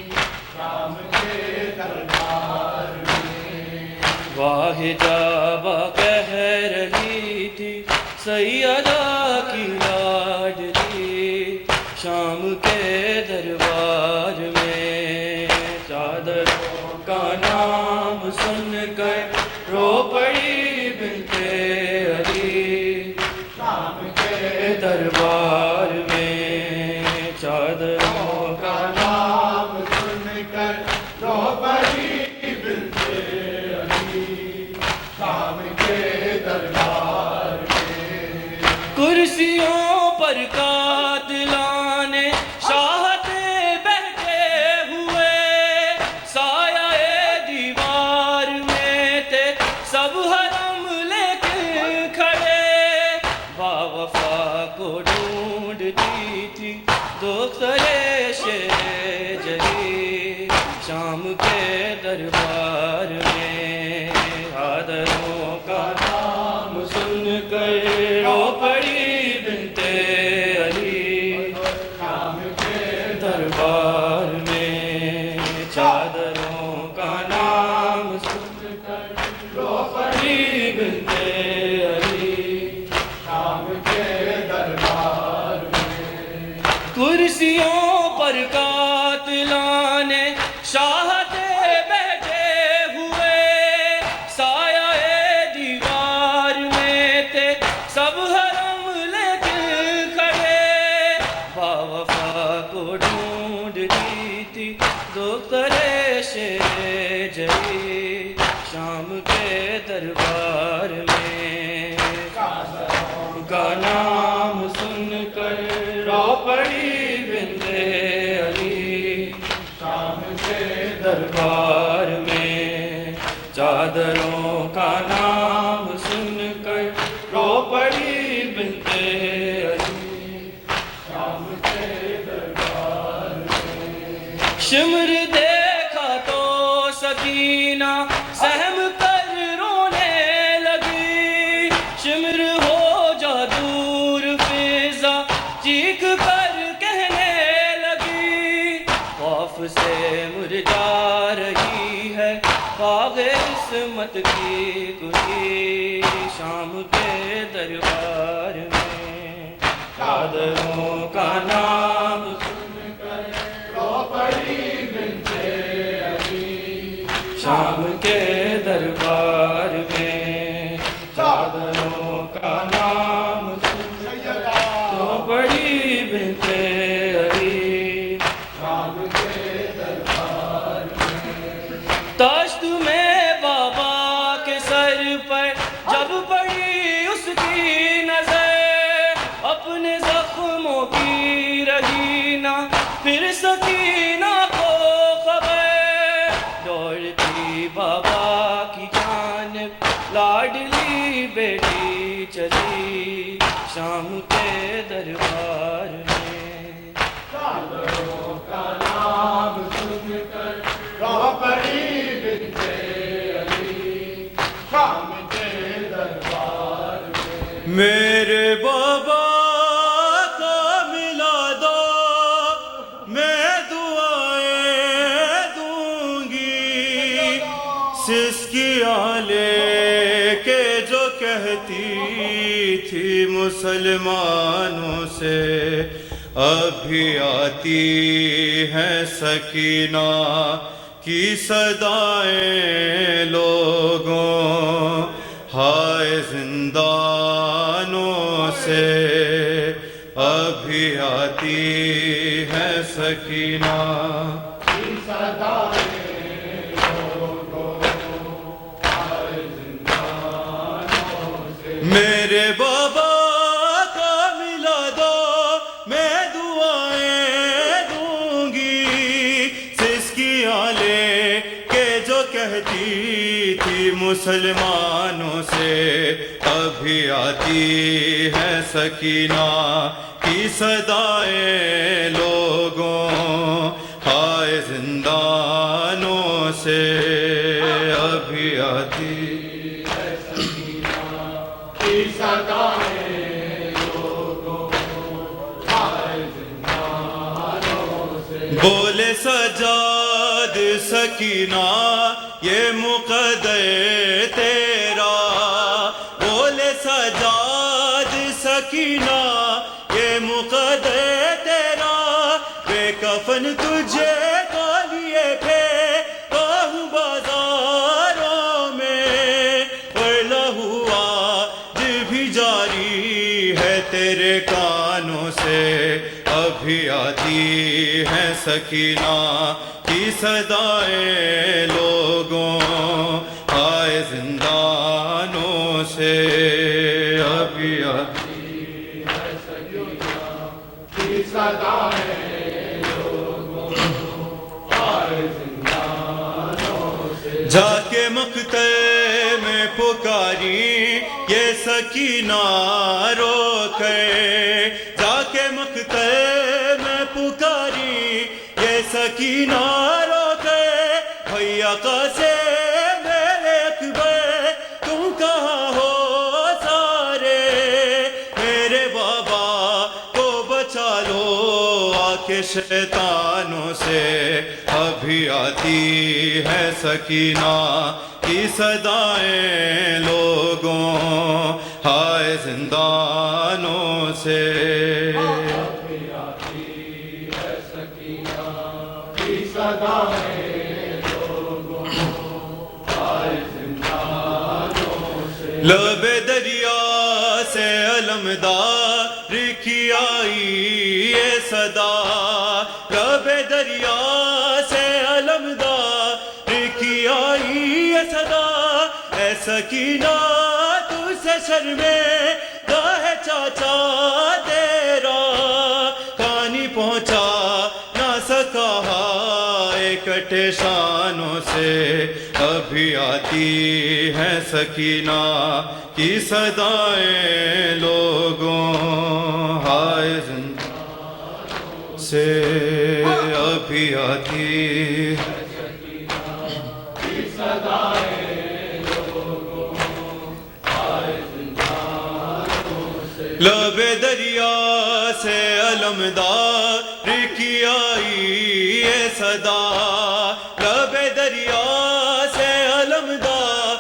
شام کے دربار میں واہ جابا کہہ رہی تھی سیدہ کی لاڈلی، شام کے دربار میں چادروں کا نام سن کر رو پڑی بنت علی، شام کے دربار میں چادروں کا نام سن کر رو پڑی بنت علی، شام کے دربار میں کرسیوں پر قاتلان شاہتے بیٹھے ہوئے، سایہ دیوار میں تھے سب حرم لے کے کھڑے، باوفا کو ڈھونڈتی تھی دختر شیر جہی، شام کے دربار میں عادلوں کا نام سن کر رو پڑی بنت علی، شام کے دربار میں چادروں کا نام سن کر رو پڑی بنت علی، شام کے دربار میں کرسیوں پر قاتلان شاہتے بیٹھے ہوئے، سایہ دیوار میں تھے سب حرم لے کے کھڑے، باوفا کو ڈھونڈتی تھی دختر شیر جہی، شام کے دربار میں چادروں کا نام سن کر رو پڑی بنت علی، شام کے دربار میں چادروں کا نام سن کر رو پڑی بنت علی، شام کے دربار میں شمر دیکھا تو سکینہ سہم کر امت کی کوئی شام کے دربار میں چادروں کا نام سن کر رو پڑی بنتے علی شام کے دربار میں چادروں کا نام سن کر رو پڑی بنتے علی شام کے دربار میں تاشت میں بابا کے سر پر جب پڑی اس کی نظر اپنے زخموں کی رہی نہ پھر سکینہ کو خبر دوڑتی بابا کی جانب لاڈلی بیٹی چلی شام کے دربار میں چادروں کا نام سن کر رو پڑی بنتے علی شام کے دربار میں میرے بابا کا ملا دو میں دعائیں دوں گی سسکیاں لے کے جو کہتی تھی مسلمانوں سے ابھی آتی ہیں سکینہ کی صدائیں لوگوں ہائے زندانوں سے ابھی آتی ہے سکینہ کی صدائیں لوگوں ہائے زندانوں سے میرے بابا کا ملا دو میں دعائیں دوں گی سسکیاں لے کے جو کہتی تھی مسلمانوں سے ابھی آتی ہے سکینہ کی صدائیں لوگوں ہائے زندانوں سے ابھی آتی ہے سکینہ کی صدائیں لوگوں ہائے زندانوں سے بولے سجاد سکینہ یہ مقدر تیرا بولے سجاد سکینہ یہ مقدر تیرا بے کفن تجھے کالیے پھیروں بازاروں میں اور لہو آج بھی جاری ہے تیرے کانوں سے ابھی آتی ہے سکینہ کی صدائیں لوگوں ہائے زندانوں سے ابھی آتی ہے سکینہ کی صدائیں لوگوں ہائے زندانوں سے جا کے مقتل میں پکاری یہ سکینہ رو کر جا کے مقتل میں پکاری یہ سکینہ رو کے بھیا سے میرے اکبر تم کہاں ہو سارے میرے بابا کو بچا لو آ کے شیطانوں سے ابھی آتی ہے سکینہ کی صدائیں لوگوں ہائے زندانوں سے لب دریا سے علمدار کی آئی یہ صدا لب دریا سے علمدار کی آئی یہ صدا اے سکینہ تو سے شرمے گاہ چاچا تیرا کانی پہنچا نہ سکا ہائے کٹے شانوں سے ابھی آتی ہے سکینہ کی صدائیں لوگوں ہائے زندانوں سے ابھی آتی ہے سکینہ کی صدائیں لوگوں ہائے زندانوں سے لب دریا سے علمدار کی آئی یہ صدا لب دریا سے علمدار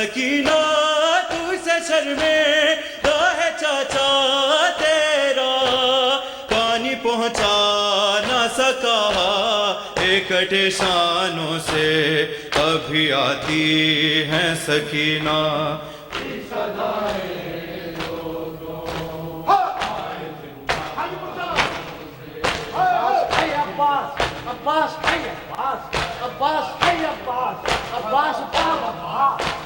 سکینہ تو سے شرمے راہ چاچا تیرا پانی پہنچا نہ سکا اکٹھے شانوں سے ابھی آتی ہیں Sakina Abbas, hey Abbas, Abbas, hey Abbas, Abbas, Abbas,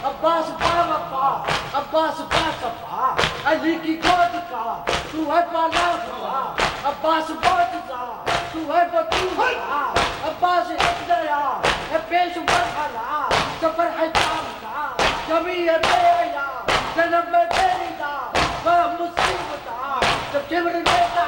Abbas, Abbas, Abbas, Abbas, Ali ki god ka, tu hai pala Abbas, Abbas, tu hai batuha, Abbas, Ibnaya, hai pesh marhala, safar hai taam ka, jami hai beya, janam mein teri da, wa musibata, jab chimr leta,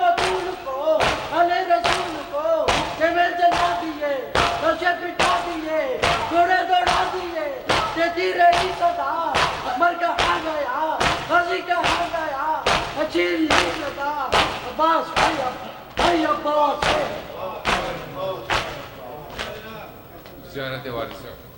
batul ko, ale rasool ko, camel جلا دیے نشے بٹھا دیے گھوڑے دوڑا دیے دیتی رہی صدا مر کا آ گیا غازی کا آ گیا اچھیل نہیں لگا عباس بھائی عباس زیارت وارث